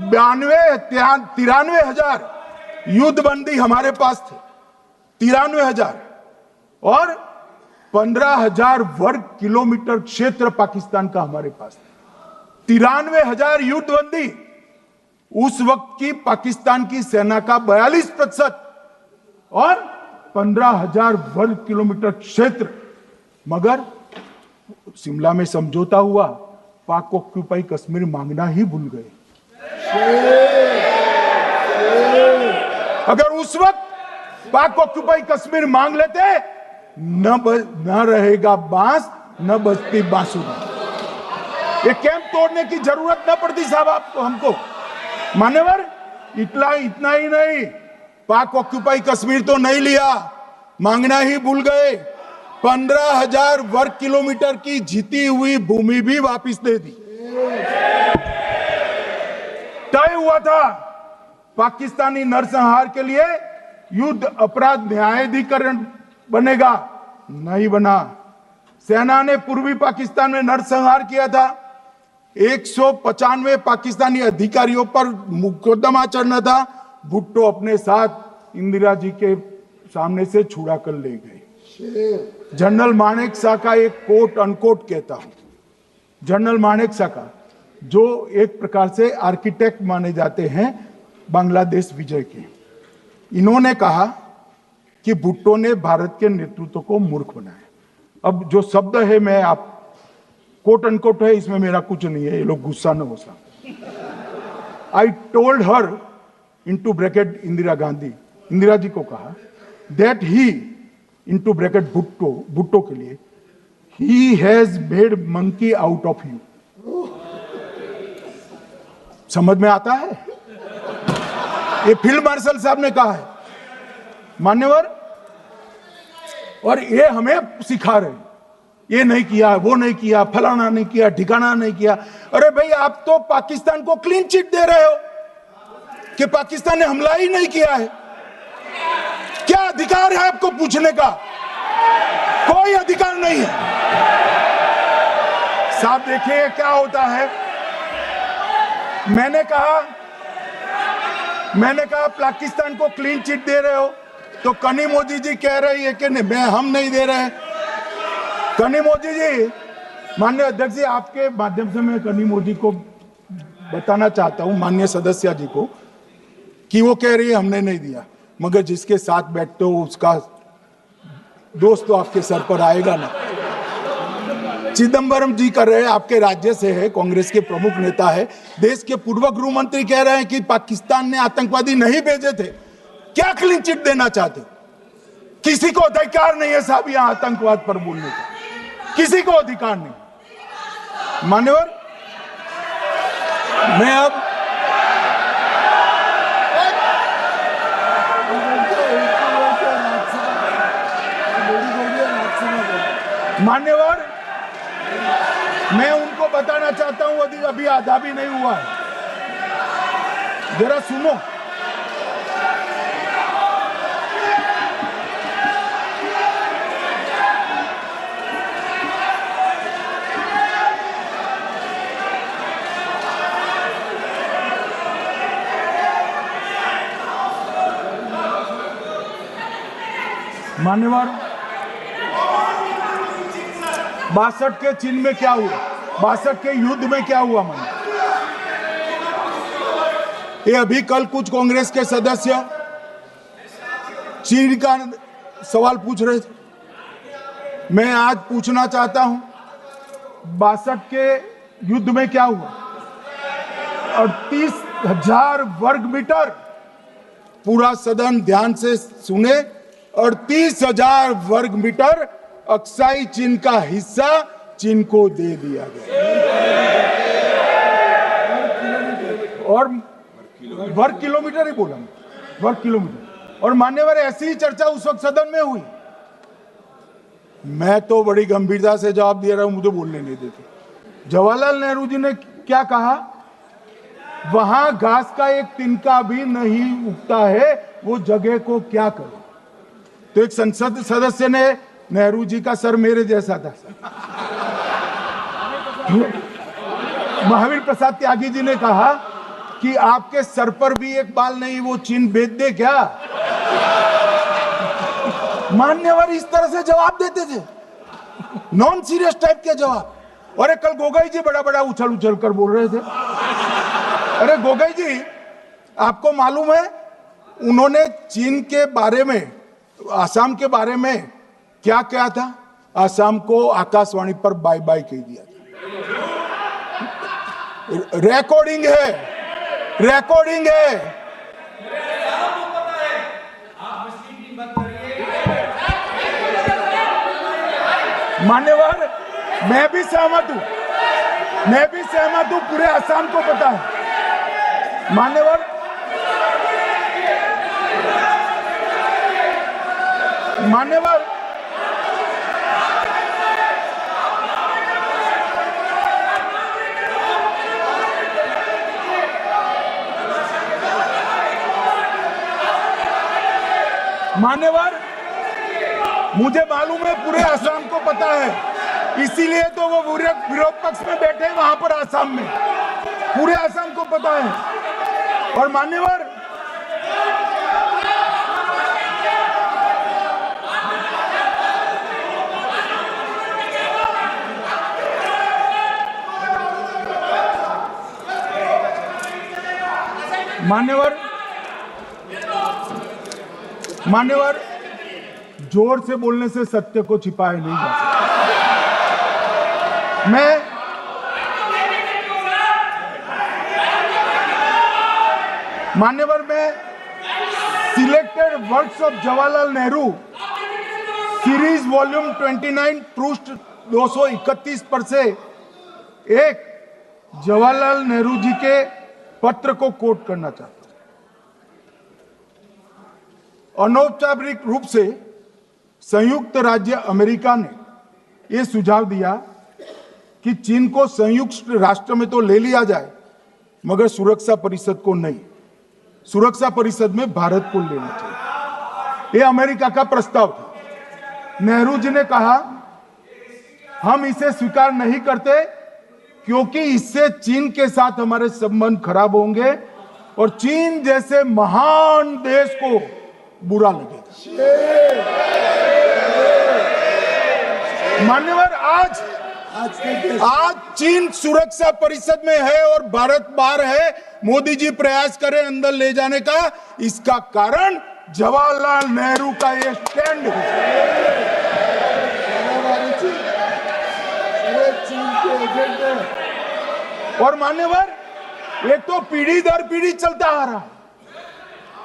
93 हजार युद्धबंदी हमारे पास थे, 93 हजार, और 15,000 वर्ग किलोमीटर क्षेत्र पाकिस्तान का हमारे पास था। 93 हजार युद्धबंदी, उस वक्त की पाकिस्तान की सेना का 42% और 15,000 वर्ग किलोमीटर क्षेत्र। मगर शिमला में समझौता हुआ, पाक ऑक्यूपाई कश्मीर मांगना ही भूल गए। अगर उस वक्त पाक ऑक्यूपाई कश्मीर मांग लेते, न रहेगा बांस, न बजती बांसुरी। ये कैंप तोड़ने की जरूरत न पड़ती साहब आपको, हमको। मान्यवर, इतना ही नहीं, पाक ऑक्यूपाई कश्मीर तो नहीं लिया, मांगना ही भूल गए। 15,000 वर्ग किलोमीटर की जीती हुई भूमि भी वापस दे दी। तय हुआ था पाकिस्तानी नरसंहार के लिए युद्ध अपराध न्यायाधिकरण बनेगा, नहीं बना। सेना ने पूर्वी पाकिस्तान में नरसंहार किया था। 195 पाकिस्तानी अधिकारियों पर मुकदमा चढ़ना था। भुट्टो अपने साथ इंदिरा जी के सामने से छुड़ा कर ले गए। जनरल मानेकशॉ का एक कोट अनकोट कहता हूं, जनरल मानेकशॉ का, जो एक प्रकार से आर्किटेक्ट माने जाते हैं बांग्लादेश विजय के, इन्होंने कहा कि भुट्टो ने भारत के नेतृत्व को मूर्ख बनाया। अब जो शब्द है, मैं आप कोट अनकोट है, इसमें मेरा कुछ नहीं है, ये लोग गुस्सा न हो सकते। I told her into bracket Indira Gandhi, Indira ji को कहा, that he into bracket Bhutto के लिए, he has made monkey out of you. समझ में आता है? ये फील्ड मार्शल साहब ने कहा है, मान्यवर, और ये हमें सिखा रहे हैं, ये नहीं किया, वो नहीं किया, फलाना नहीं किया, ठिकाना नहीं किया। अरे भाई, आप तो पाकिस्तान को क्लीन चिट दे रहे हो कि पाकिस्तान ने हमला ही नहीं किया है। क्या अधिकार है आपको पूछने का? कोई अधिकार नहीं है साहब। देखिए क्या होता है। मैंने कहा पाकिस्तान को क्लीन चिट दे रहे हो, तो कनी मोदी जी कह रही है कि हम नहीं दे रहे। कनी मोदी जी, माननीय अध्यक्ष जी, आपके माध्यम से मैं कनी मोदी को बताना चाहता हूं, माननीय सदस्य जी को, कि वो कह रही है हमने नहीं दिया, मगर जिसके साथ बैठते हो उसका दोस्त तो आपके सर पर आएगा ना। चिदम्बरम जी कर रहे हैं, आपके राज्य से है, कांग्रेस के प्रमुख नेता है। देश के पूर्व गृह मंत्री कह रहे हैं कि पाकिस्तान ने आतंकवादी नहीं भेजे थे। क्या क्लीन चिट देना चाहते? किसी को अधिकार नहीं है साहब यहां आतंकवाद पर बोलने का, किसी को अधिकार नहीं। मान्यवर, मैं अब मान्यवर, मैं उनको बताना चाहता हूं, अभी आधा भी नहीं हुआ है, जरा सुनो। मान्यवर, 62 के चिन्ह में क्या हुआ, 62 के युद्ध में क्या हुआ? ये अभी कल कुछ कांग्रेस के सदस्य चीन का सवाल पूछ रहे थे। मैं आज पूछना चाहता हूं, 62 के युद्ध में क्या हुआ? 38,000 वर्ग मीटर, पूरा सदन ध्यान से सुने, 38,000 वर्ग मीटर अक्साई चीन का हिस्सा चीन को दे दिया गया। और वर्ग किलोमीटर ही बोला, वर्ग किलोमीटर। और मान्यवर, ऐसी ही चर्चा उस वक्त सदन में हुई। मैं तो बड़ी गंभीरता से जवाब दे रहा हूं, मुझे बोलने नहीं देते। जवाहरलाल नेहरू जी ने क्या कहा? वहां घास का एक तिनका भी नहीं उगता है, वो जगह को क्या करे। तो एक संसद सदस्य ने, नेहरू जी का सर मेरे जैसा था, महावीर प्रसाद त्यागी जी ने कहा कि आपके सर पर भी एक बाल नहीं, वो चीन बेच दे क्या? मान्यवर इस तरह से जवाब देते थे, नॉन सीरियस टाइप के जवाब। और कल गोगोई जी बड़ा बड़ा उछल उछल कर बोल रहे थे। अरे गोगोई जी, आपको मालूम है उन्होंने चीन के बारे में, आसाम के बारे में क्या क्या था? आसाम को आकाशवाणी पर बाय बाय कह दिया था। रिकॉर्डिंग है, रिकॉर्डिंग है। मान्यवर, मैं भी सहमत हूं, पूरे आसाम को पता है। मान्यवर, मान्यवर, मुझे मालूम है पूरे आसाम को पता है, इसीलिए तो वो विरोध पक्ष में बैठे हैं वहां पर आसाम में। पूरे आसाम को पता है। और मान्यवर, मान्यवर, जोर से बोलने से सत्य को छिपाया नहीं जा सकता। मान्यवर, मैं selected works of Jawaharlal Nehru series volume 29 पृष्ठ 231 पर से एक जवाहरलाल नेहरू जी के पत्र को कोट करना चाहता हूं। अनौपचारिक रूप से संयुक्त राज्य अमेरिका ने यह सुझाव दिया कि चीन को संयुक्त राष्ट्र में तो ले लिया जाए, मगर सुरक्षा परिषद को नहीं। सुरक्षा परिषद में भारत को लेना चाहिए। यह अमेरिका का प्रस्ताव था। नेहरू जी ने कहा, हम इसे स्वीकार नहीं करते क्योंकि इससे चीन के साथ हमारे संबंध खराब होंगे और चीन जैसे महान देश को बुरा लगेगा। मान्यवर, आज चीन सुरक्षा परिषद में है और भारत बाहर है। मोदी जी प्रयास करें अंदर ले जाने का। इसका कारण जवाहरलाल नेहरू का ये स्टैंड है। और मान्यवर, ये तो पीढ़ी दर पीढ़ी चलता आ रहा है।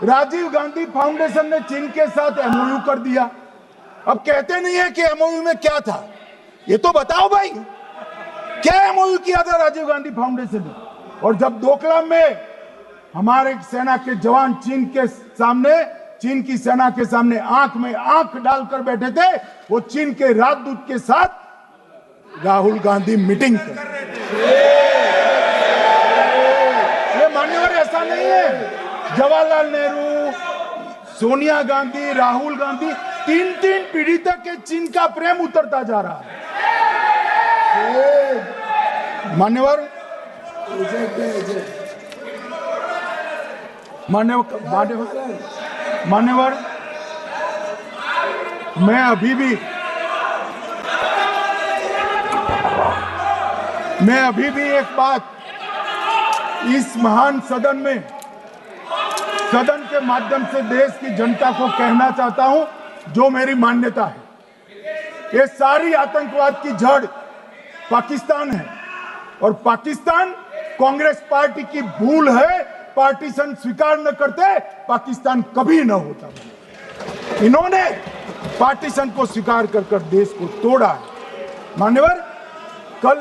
राजीव गांधी फाउंडेशन ने चीन के साथ एमओयू कर दिया। अब कहते नहीं है कि एमओयू में क्या था, ये तो बताओ भाई, क्या एमओयू किया था राजीव गांधी फाउंडेशन ने? और जब डोकलाम में हमारे सेना के जवान चीन की सेना के सामने आंख में आंख डालकर बैठे थे, वो चीन के राजदूत के साथ राहुल गांधी मीटिंग कर रहे थे। ये मान्यवर, ऐसा नहीं है। जवाहरलाल नेहरू, सोनिया गांधी, राहुल गांधी, तीन पीढ़ी तक के चीन का प्रेम उतरता जा रहा है। मान्यवर, मैं अभी भी एक बात इस महान सदन के माध्यम से देश की जनता को कहना चाहता हूं, जो मेरी मान्यता है। ये सारी आतंकवाद की जड़ पाकिस्तान है और पाकिस्तान कांग्रेस पार्टी की भूल है। पार्टीशन स्वीकार न करते, पाकिस्तान कभी न होता। इन्होंने पार्टीशन को स्वीकार कर देश को तोड़ा है। मान्यवर, कल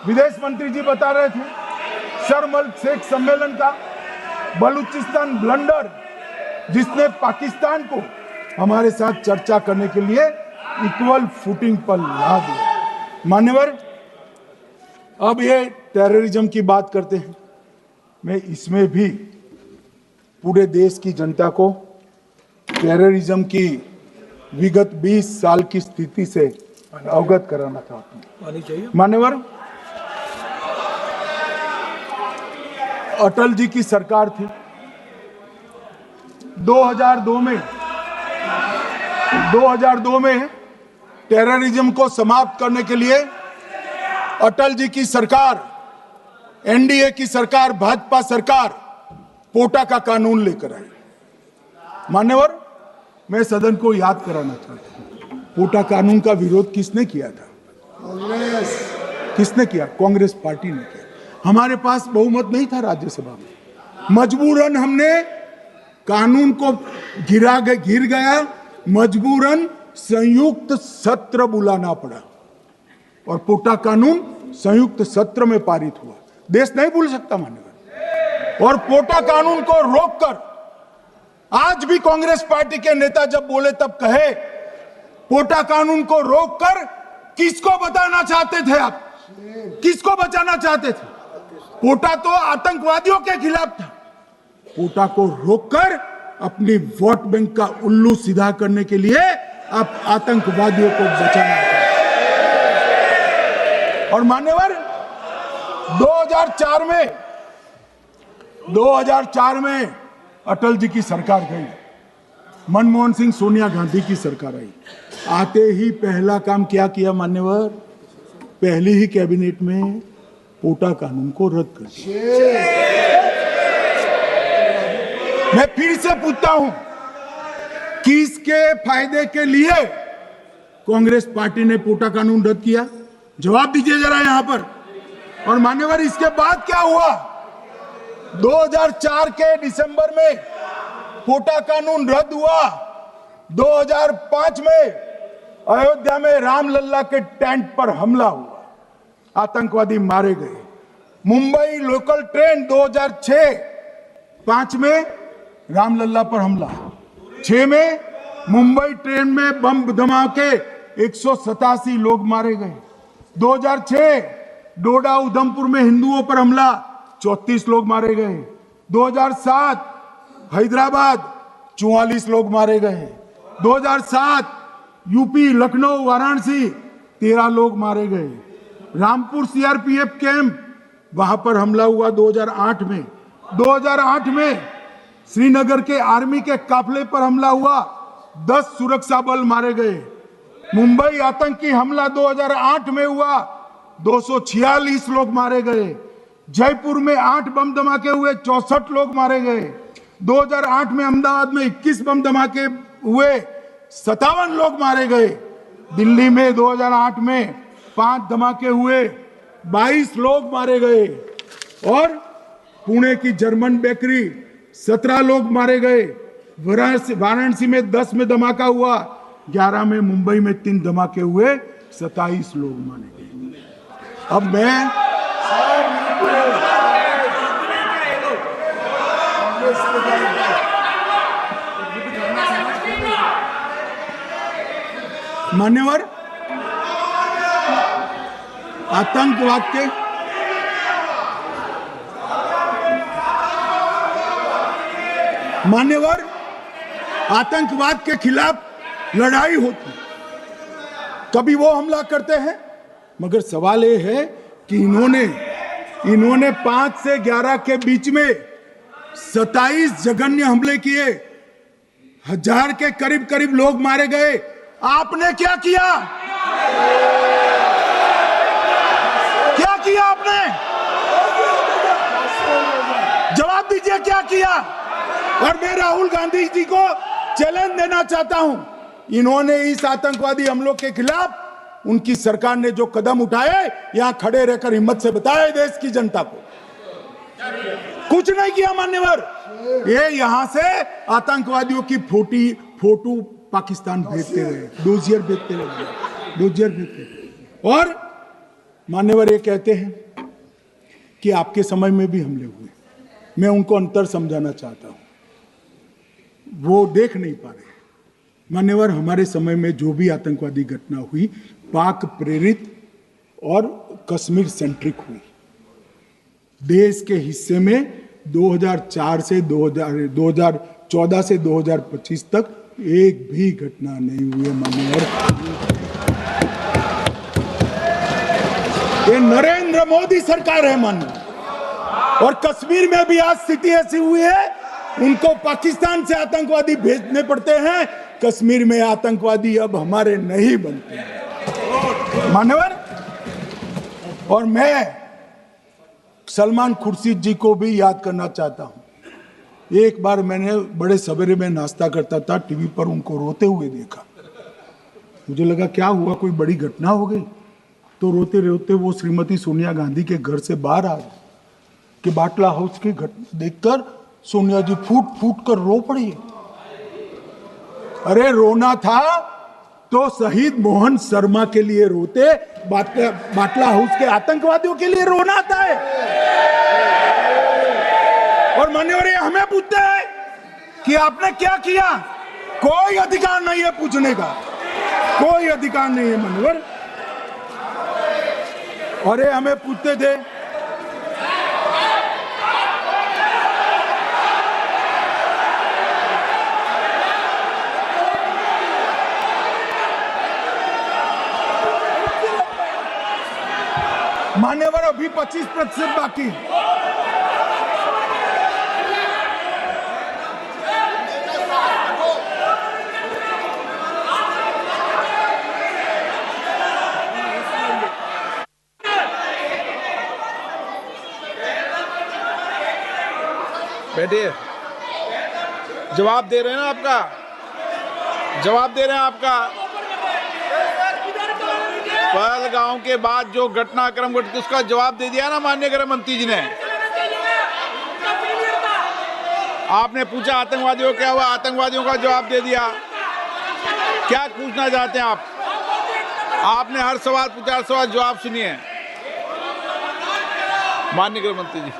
विदेश मंत्री जी बता रहे थे शर्म अल शेख सम्मेलन का बलूचिस्तान ब्लंडर, जिसने पाकिस्तान को हमारे साथ चर्चा करने के लिए इक्वल फुटिंग पर ला दिया। मान्यवर, अब ये टेररिज्म की बात करते हैं। मैं इसमें भी पूरे देश की जनता को टेररिज्म की विगत 20 साल की स्थिति से अवगत कराना चाहता हूं। मान्यवर, अटल जी की सरकार थी। 2002 में टेररिज्म को समाप्त करने के लिए अटल जी की सरकार, एनडीए की सरकार, भाजपा सरकार पोटा का कानून लेकर आई। मान्यवर, मैं सदन को याद कराना चाहता हूं, पोटा कानून का विरोध किसने किया था? किसने किया? कांग्रेस पार्टी ने किया। हमारे पास बहुमत नहीं था राज्यसभा में। मजबूरन हमने कानून को गिर गया, मजबूरन संयुक्त सत्र बुलाना पड़ा और पोटा कानून संयुक्त सत्र में पारित हुआ। देश नहीं भूल सकता मान्यवर। और पोटा कानून को रोककर आज भी कांग्रेस पार्टी के नेता जब बोले तब कहे, पोटा कानून को रोककर किसको बताना चाहते थे आप? किसको बचाना चाहते थे? पोटा तो आतंकवादियों के खिलाफ था। पोटा को रोककर अपनी वोट बैंक का उल्लू सीधा करने के लिए आप आतंकवादियों को बचाना चाहते। और मान्यवर, 2004 में अटल जी की सरकार गई, मनमोहन सिंह, सोनिया गांधी की सरकार आई। आते ही पहला काम क्या किया मान्यवर? पहली ही कैबिनेट में पोटा कानून को रद्द कर दिया। मैं फिर से पूछता हूं, किसके फायदे के लिए कांग्रेस पार्टी ने पोटा कानून रद्द किया? जवाब दीजिए जरा यहां पर। और मान्यवर, इसके बाद क्या हुआ? 2004 के दिसंबर में पोटा कानून रद्द हुआ। 2005 में अयोध्या में रामलल्ला के टेंट पर हमला हुआ, आतंकवादी मारे गए। मुंबई लोकल ट्रेन 2006-5 में रामलल्ला पर हमला, 6 में मुंबई ट्रेन में बम धमाके 187 लोग मारे गए। 2006 डोडा उधमपुर में हिंदुओं पर हमला, 34 लोग मारे गए। 2007 हैदराबाद 44 लोग मारे गए। 2007 यूपी लखनऊ वाराणसी 13 लोग मारे गए। रामपुर सीआरपीएफ कैंप वहां पर हमला हुआ 2008 में। 2008 में श्रीनगर के आर्मी के काफिले पर हमला हुआ, 10 सुरक्षा बल मारे गए। मुंबई आतंकी हमला 2008 में हुआ, 246 लोग मारे गए। जयपुर में 8 बम धमाके हुए, 64 लोग मारे गए। 2008 में अहमदाबाद में 21 बम धमाके हुए, 57 लोग मारे गए। दिल्ली में 2008 में 5 धमाके हुए, 22 लोग मारे गए। और पुणे की जर्मन बेकरी 17 लोग मारे गए। वाराणसी में 10 में धमाका हुआ, 11 में मुंबई में 3 धमाके हुए, 27 लोग मारे गए। अब मैं मान्यवर आतंकवाद के खिलाफ लड़ाई होती, कभी वो हमला करते हैं, मगर सवाल ये है कि इन्होंने 5 से 11 के बीच में 27 जघन्य हमले किए, 1000 के करीब लोग मारे गए। आपने क्या किया? क्या किया आपने? जवाब दीजिए, क्या किया? और मैं राहुल गांधी जी को चैलेंज देना चाहता हूं, इन्होंने इस आतंकवादी हमलों के खिलाफ उनकी सरकार ने जो कदम उठाए, यहां खड़े रहकर हिम्मत से बताए देश की जनता को। कुछ नहीं किया मान्यवर। ये यहां से आतंकवादियों की फोटो पाकिस्तान भेजते रहे, डोजियर भेजते रहे। और मान्यवर ये कहते हैं कि आपके समय में भी हमले हुए। मैं उनको अंतर समझाना चाहता हूं, वो देख नहीं पा रहे। मान्यवर, हमारे समय में जो भी आतंकवादी घटना हुई, पाक प्रेरित और कश्मीर सेंट्रिक हुई। देश के हिस्से में 2014 से 2025 तक एक भी घटना नहीं हुई है मान्यवर। ये नरेंद्र मोदी सरकार है मान्यवर। और कश्मीर में भी आज स्थिति ऐसी हुई है, उनको पाकिस्तान से आतंकवादी भेजने पड़ते हैं। कश्मीर में आतंकवादी अब हमारे नहीं बनते हैं मान्यवर। और मैं सलमान खुर्शीद जी को भी याद करना चाहता हूं। एक बार मैंने बड़े सवेरे में नाश्ता करता था, टीवी पर उनको रोते हुए देखा। मुझे लगा क्या हुआ, कोई बड़ी घटना हो गई। तो रोते रोते वो श्रीमती सोनिया गांधी के घर से बाहर आ गए कि बाटला हाउस की घटना देखकर सोनिया जी फूट कर रो पड़ी। अरे रोना था तो शहीद मोहन शर्मा के लिए रोते, बाटला हाउस के आतंकवादियों के लिए रोना आता है। और मान्यवर हमें पूछते हैं कि आपने क्या किया। कोई अधिकार नहीं है पूछने का, कोई अधिकार नहीं है मान्यवर। और ये हमें पूछते थे मान्यवर, अभी 25% बाकी। बैठिए, जवाब दे रहे हैं ना आपका, जवाब दे रहे हैं आपका। पहलगांव के बाद जो घटनाक्रम घटित उसका जवाब दे दिया ना माननीय गृह मंत्री जी ने। आपने पूछा आतंकवादियों क्या हुआ, आतंकवादियों का जवाब दे दिया। क्या पूछना चाहते हैं आप? आपने हर सवाल पूछा, हर सवाल जवाब सुनिए। माननीय गृह मंत्री जी।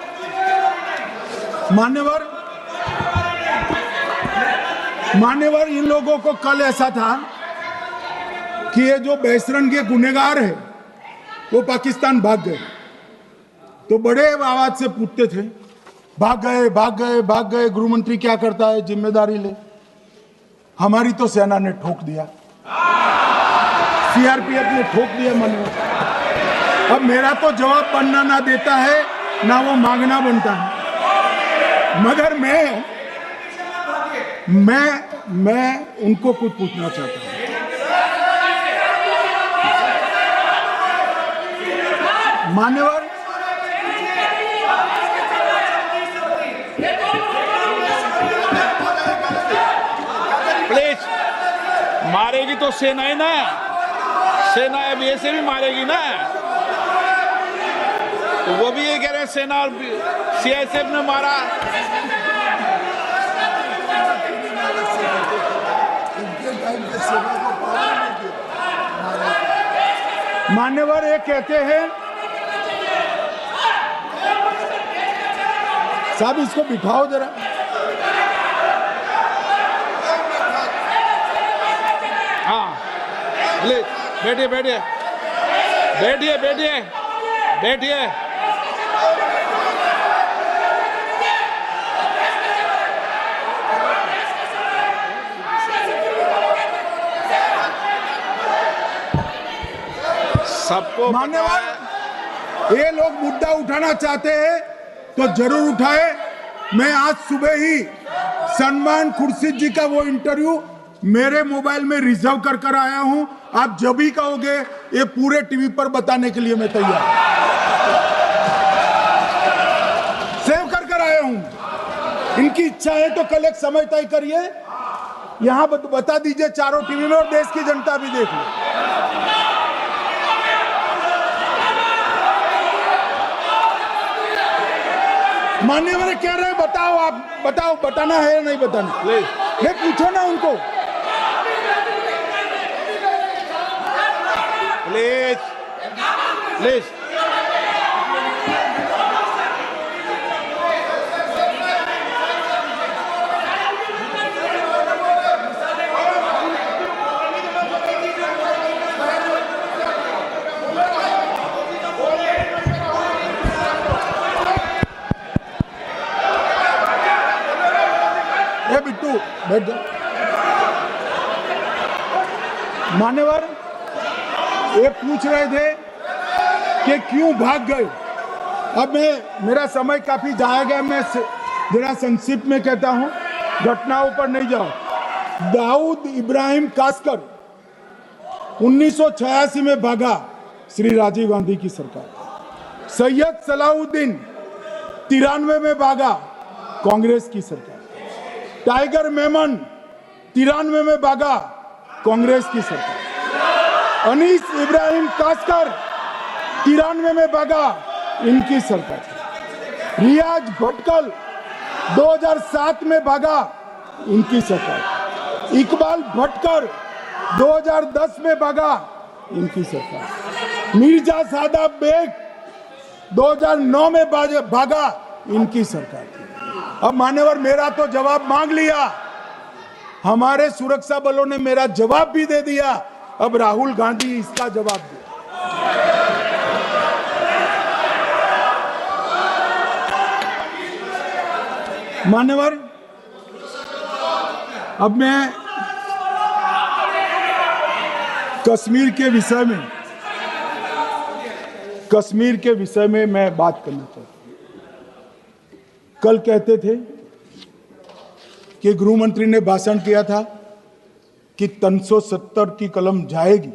मान्यवर, इन लोगों को कल ऐसा था कि ये जो बहसरन के गुनहगार है वो पाकिस्तान भाग गए, तो बड़े आवाज से पूछते थे भाग गए भाग गए भाग गए, गृह मंत्री क्या करता है, जिम्मेदारी ले। हमारी तो सेना ने ठोक दिया, सीआरपीएफ ने ठोक दिया। मान्यवर, अब मेरा तो जवाब बनना ना देता है ना वो मांगना बनता है, मगर मैं उनको कुछ पूछना चाहता हूं। मान्यवर, प्लीज, मारेगी तो सेना ही ना, सेना अब ऐसे भी मारेगी ना, तो वो भी ये कह रहे हैं सेना और सीआईएसएफ ने मारा। मान्यवर, ये कहते हैं साहब इसको बिठाओ जरा। हाँ, प्लीज बैठिए बैठिए बैठिए बैठिए बैठिए। सबको मान्यवर, ये लोग मुद्दा उठाना चाहते हैं तो जरूर उठाए। मैं आज सुबह ही सलमान खुर्शीद जी का वो इंटरव्यू मेरे मोबाइल में रिजर्व कर आया हूं। आप जब भी कहोगे ये पूरे टीवी पर बताने के लिए मैं तैयार हूं। सेव कर आया हूं। इनकी इच्छा है तो कल एक समय तय करिए, यहां बता दीजिए चारों टीवी में, और देश की जनता भी देख लो। मान्यवर कह रहे हैं बताओ, आप बताओ, बताना है या नहीं बताना, नहीं पूछो ना उनको। Please please. बिट्टू बैठ जा। मान्यवर, ये पूछ रहे थे कि क्यों भाग गए। अब मेरा समय काफी जाएगा, मैं जरा संक्षिप्त में कहता हूं, घटनाओं पर नहीं जाओ। दाऊद इब्राहिम कासकर 1986 में भागा, श्री राजीव गांधी की सरकार। सैयद सलाउद्दीन 93 में भागा, कांग्रेस की सरकार। टाइगर मेमन 93 में भागा, कांग्रेस की सरकार। अनीस इब्राहिम कासकर 93 में भागा, इनकी सरकार। रियाज भटकल 2007 में भागा, इनकी सरकार। इकबाल भटकर 2010 में भागा, इनकी सरकार। मिर्जा सादाब बेग 2009 में भागा, इनकी सरकार। अब मान्यवर, मेरा तो जवाब मांग लिया, हमारे सुरक्षा बलों ने मेरा जवाब भी दे दिया, अब राहुल गांधी इसका जवाब दे। मान्यवर, अब मैं कश्मीर के विषय में मैं बात करना चाहता हूं। कल कहते थे कि गृह मंत्री ने भाषण किया था कि 370 की कलम जाएगी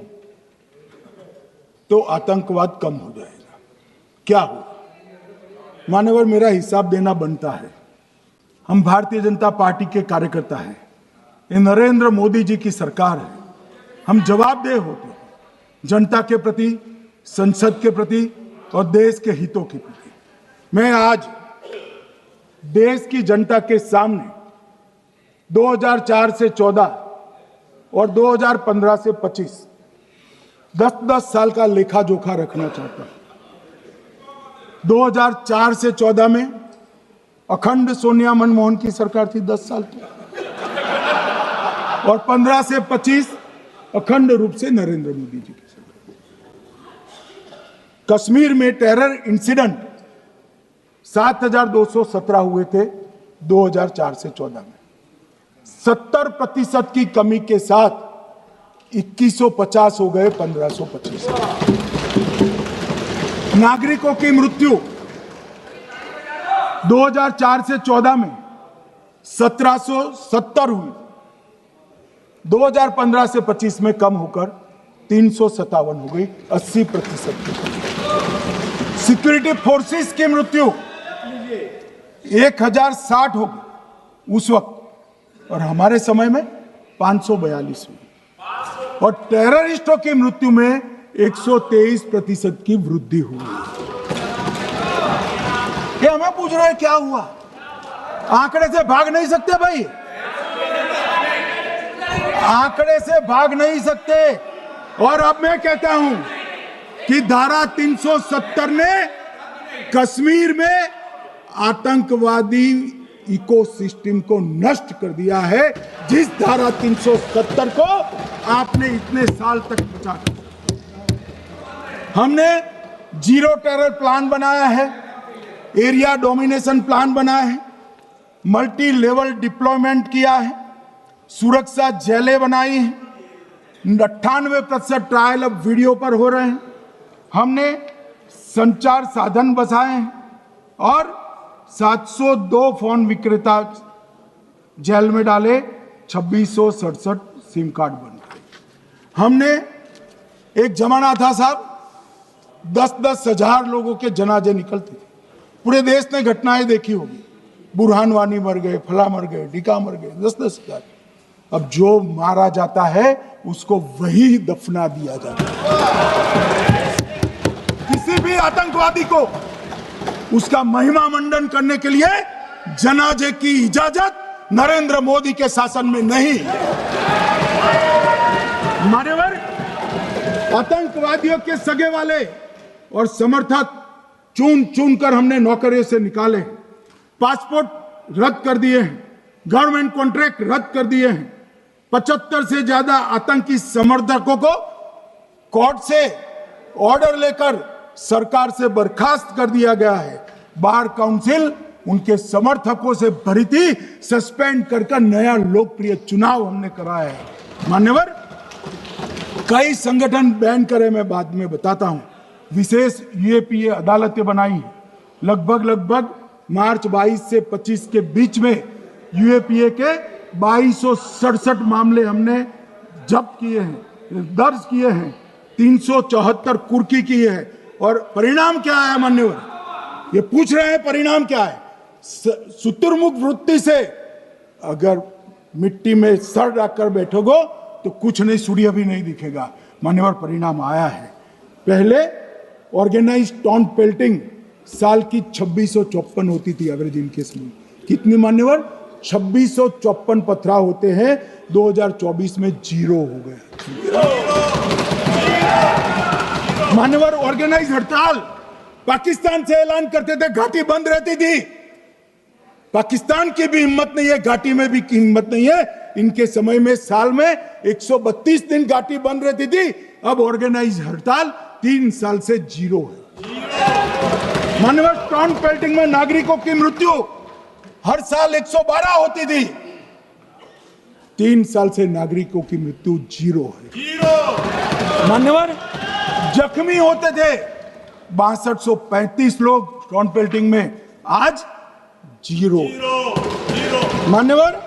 तो आतंकवाद कम हो जाएगा। क्या हो मान्यवर, मेरा हिसाब देना बनता है। हम भारतीय जनता पार्टी के कार्यकर्ता हैं, ये नरेंद्र मोदी जी की सरकार है, हम जवाबदेह होते हैं जनता के प्रति, संसद के प्रति और देश के हितों के प्रति। मैं आज देश की जनता के सामने 2004 से 14 और 2015 से 25 10-10 साल का लेखा जोखा रखना चाहता हूं। 2004 से 14 में अखंड सोनिया मनमोहन की सरकार थी 10 साल की, और 15 से 25 अखंड रूप से नरेंद्र मोदी जी की सरकार। कश्मीर में टेरर इंसिडेंट 7,217 हुए थे 2004 से 14 में। 70% की कमी के साथ 2150 हो गए 1525। नागरिकों की मृत्यु 2004 से 14 में 1770 हुई, 2015 से 25 में कम होकर 357 हो गई, 80% की कमी। सिक्योरिटी फोर्सेस की मृत्यु 1060 हो गई उस वक्त, और हमारे समय में 542 हुई, और टेररिस्टों की मृत्यु में 123% की वृद्धि हुई। ये हमें पूछ रहे हैं क्या हुआ? आंकड़े से भाग नहीं सकते भाई, आंकड़े से भाग नहीं सकते। और अब मैं कहता हूं कि धारा 370 ने कश्मीर में आतंकवादी इकोसिस्टम को नष्ट कर दिया है, जिस धारा 370 को आपने इतने साल तक बचा कर। हमने जीरो टेरर प्लान बनाया है, एरिया डोमिनेशन प्लान बनाया है, मल्टी लेवल डिप्लॉयमेंट किया है, सुरक्षा जेलें बनाई हैं, 98% ट्रायल अब वीडियो पर हो रहे हैं, हमने संचार साधन बसाए हैं, और 702 फोन विक्रेता जेल में डाले, 2667 सिम कार्ड बन गए। हमने, एक जमाना था साहब 10-10 हजार लोगों के जनाजे निकलते थे, पूरे देश ने घटनाएं देखी होगी, बुरहान वानी मर गए, फला मर गए, ढिका मर गए, 10-10 हजार। अब जो मारा जाता है उसको वही दफना दिया जाता है। किसी भी आतंकवादी को उसका महिमा मंडन करने के लिए जनाजे की इजाजत नरेंद्र मोदी के शासन में नहीं। मान्यवर, आतंकवादियों के सगे वाले और समर्थक चुन चुन कर हमने नौकरियों से निकाले, पासपोर्ट रद्द कर दिए हैं, गवर्नमेंट कॉन्ट्रैक्ट रद्द कर दिए हैं, 75 से ज्यादा आतंकी समर्थकों को कोर्ट से ऑर्डर लेकर सरकार से बर्खास्त कर दिया गया है। बार काउंसिल उनके समर्थकों से भरी थी, सस्पेंड कर नया लोकप्रिय चुनाव हमने कराया है। मान्यवर, कई संगठन बैन करे, मैं बाद में बताता हूं। विशेष यूएपीए अदालतें बनाई हैं, लगभग मार्च 22 से 25 के बीच में यूएपीए के 2267 मामले हमने जब्त किए हैं, दर्ज किए हैं, 374 कुर्की की है। और परिणाम क्या है मान्यवर? ये पूछ रहे हैं परिणाम क्या है? शुतुरमुख वृत्ति से अगर मिट्टी में सर रखकर बैठोगे तो कुछ नहीं, सूर्य भी नहीं दिखेगा। मान्यवर, परिणाम आया है। पहले ऑर्गेनाइज टॉन्ट पेल्टिंग साल की 2654 होती थी एवरेज इनकेस में। कितनी मान्यवर? 2654 पथराव होते हैं, 2024 में 0 हो गए। मान्यवर, ऑर्गेनाइज हड़ताल पाकिस्तान से ऐलान करते थे, घाटी बंद रहती थी। पाकिस्तान की भी हिम्मत नहीं है, घाटी में भी हिम्मत नहीं है। इनके समय में साल में 132 दिन घाटी बंद रहती थी, अब ऑर्गेनाइज हड़ताल 3 साल से 0 है। मान्यवर, टॉन्ट पेल्टिंग में नागरिकों की मृत्यु हर साल 112 होती थी, 3 साल से नागरिकों की मृत्यु 0 है। मान्यवर, जख्मी होते थे 6235 लोग टॉन्ट पेल्टिंग में, आज 0। मान्यवर,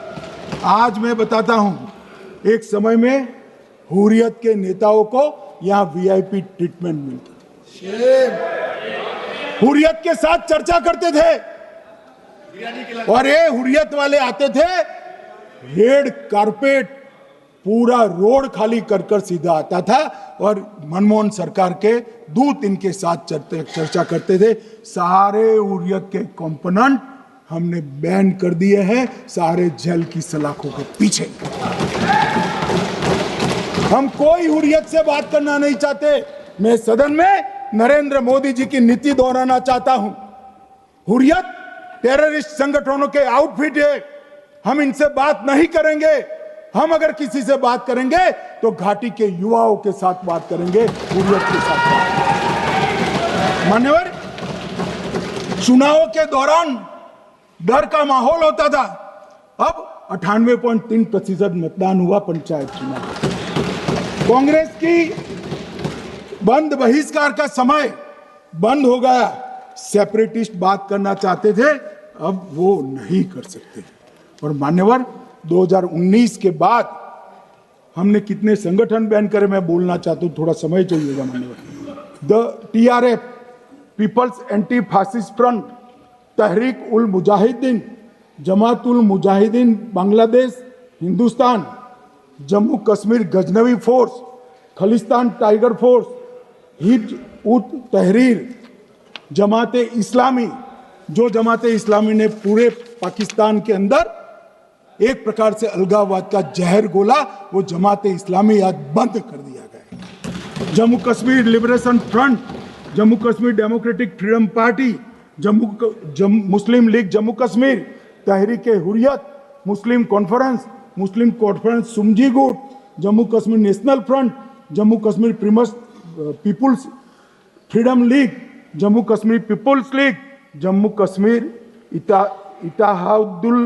आज मैं बताता हूं, एक समय में हुर्रियत के नेताओं को यहां वीआईपी ट्रीटमेंट मिलता था, हुर्रियत के साथ चर्चा करते थे, और ये हुर्रियत वाले आते थे, रेड कारपेट पूरा रोड खाली कर सीधा आता था, और मनमोहन सरकार के दूत इनके साथ चर्चा करते थे। सारे हुर्रियत के कंपोनेंट हमने बैन कर दिए हैं, सारे जेल की सलाखों के पीछे। हम कोई हुर्रियत से बात करना नहीं चाहते। मैं सदन में नरेंद्र मोदी जी की नीति दोहराना चाहता हूं। हुर्रियत टेररिस्ट संगठनों के आउटफिट है, हम इनसे बात नहीं करेंगे। हम अगर किसी से बात करेंगे तो घाटी के युवाओं के साथ बात करेंगे, हुर्रियत के साथ बात। मान्यवर, चुनाव के दौरान डर का माहौल होता था, अब 98.3% मतदान हुआ पंचायत चुनाव। कांग्रेस की बंद बहिष्कार का समय बंद हो गया। सेपरेटिस्ट बात करना चाहते थे, अब वो नहीं कर सकते। और मान्यवर, 2019 के बाद हमने कितने संगठन बैन करे, मैं बोलना चाहता हूं, थोड़ा समय चाहिएगा मान्यवर। The TRF, people's anti fascist front, Tehreek ul Mujahideen, Jamaat ul Mujahideen Bangladesh Hindustan, Jammu Kashmir Ghaznavi force, Khalistan tiger force, Hizb ut Tahrir, Jamaat Islami, जो जमात इस्लामी ने पूरे पाकिस्तान के अंदर एक प्रकार से अलगाववाद का जहर घोला, वो जमात इस्लामी आज बंद कर दिया गया। Jammu Kashmir liberation front, Jammu Kashmir democratic freedom party, Muslim league Jammu Kashmir, Tehreek Hurriyat, Muslim conference सुमजी गुट, Jammu Kashmir national front, Jammu Kashmir people's freedom league, Jammu Kashmir people's league, Jammu Kashmir Ittehadul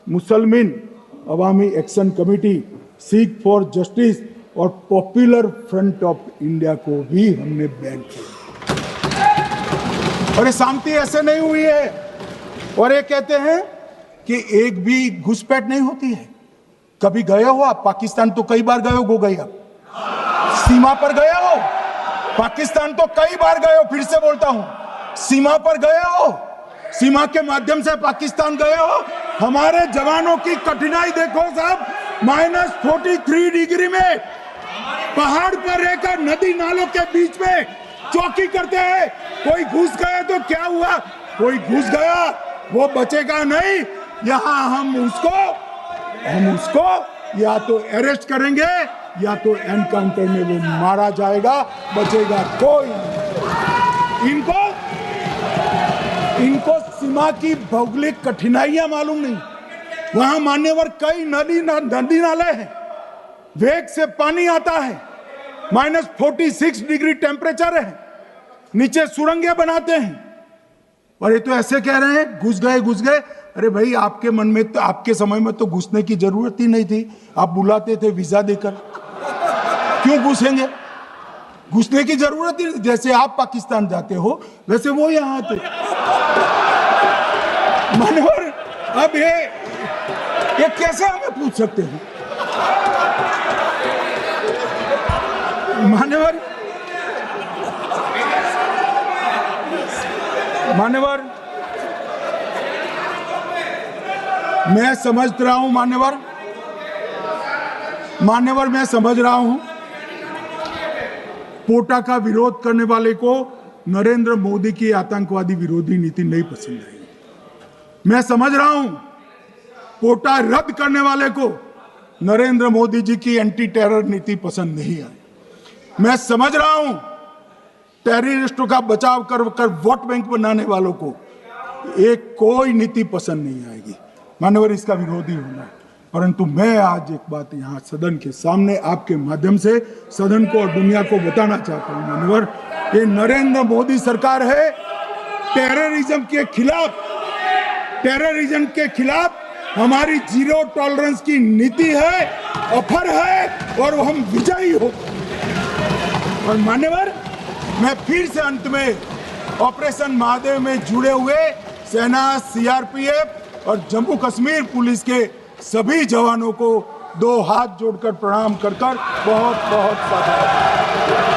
Musalman Awami action committee, Sikh for justice और पॉपुलर फ्रंट ऑफ इंडिया को भी हमने बैन किया। और ये शांति ऐसे नहीं हुई है। और ये कहते हैं कि एक भी घुसपैठ नहीं होती है। कभी गए हो आप पाकिस्तान? तो कई बार गए हो गए आप सीमा पर गए हो? पाकिस्तान तो कई बार गए हो, फिर से बोलता हूं, सीमा पर गए हो, सीमा के माध्यम से पाकिस्तान गए हो। हमारे जवानों की कठिनाई देखो साहब, -43 डिग्री में पहाड़ पर रहकर नदी नालों के बीच में चौकी करते हैं। कोई घुस गया तो क्या हुआ? कोई घुस गया, वो बचेगा नहीं। यहां हम उसको या तो अरेस्ट करेंगे या तो एनकाउंटर में वो मारा जाएगा, बचेगा कोई नहीं। इनको सीमा की भौगोलिक कठिनाइयां मालूम नहीं। वहां मान्यवर कई नदी नाले हैं, वेग से पानी आता है, -46 डिग्री टेम्परेचर है, नीचे सुरंगें बनाते हैं। और ये तो ऐसे कह रहे हैं घुस गए। अरे भाई, आपके मन में तो, आपके समय में तो घुसने की जरूरत ही नहीं थी। आप बुलाते थे वीजा देकर, क्यों घुसेंगे? घुसने की जरूरत ही, जैसे आप पाकिस्तान जाते हो वैसे वो यहां आते। मानवर, अब ये कैसे हमें पूछ सकते हैं? मान्यवर, मैं समझ रहा हूं, मान्यवर मैं समझ रहा हूं, पोटा का विरोध करने वाले को नरेंद्र मोदी की आतंकवादी विरोधी नीति नहीं पसंद आई। मैं समझ रहा हूं, पोटा रद्द करने वाले को नरेंद्र मोदी जी की एंटी टेरर नीति पसंद नहीं आई। मैं समझ रहा हूं, टेररिस्टों का बचाव कर वोट बैंक बनाने वालों को एक कोई नीति पसंद नहीं आएगी। मानवर, इसका विरोधी होना है। परंतु मैं आज एक बात यहाँ सदन के सामने आपके माध्यम से सदन को और दुनिया को बताना चाहता हूँ। मानवर, ये नरेंद्र मोदी सरकार है, टेररिज्म के खिलाफ हमारी जीरो टॉलरेंस की नीति है, ऑफर है, और हम विजयी हो। और मान्यवर, मैं फिर से अंत में ऑपरेशन महादेव में जुड़े हुए सेना, CRPF और जम्मू कश्मीर पुलिस के सभी जवानों को 2 हाथ जोड़कर प्रणाम कर बहुत बहुत साधुवाद।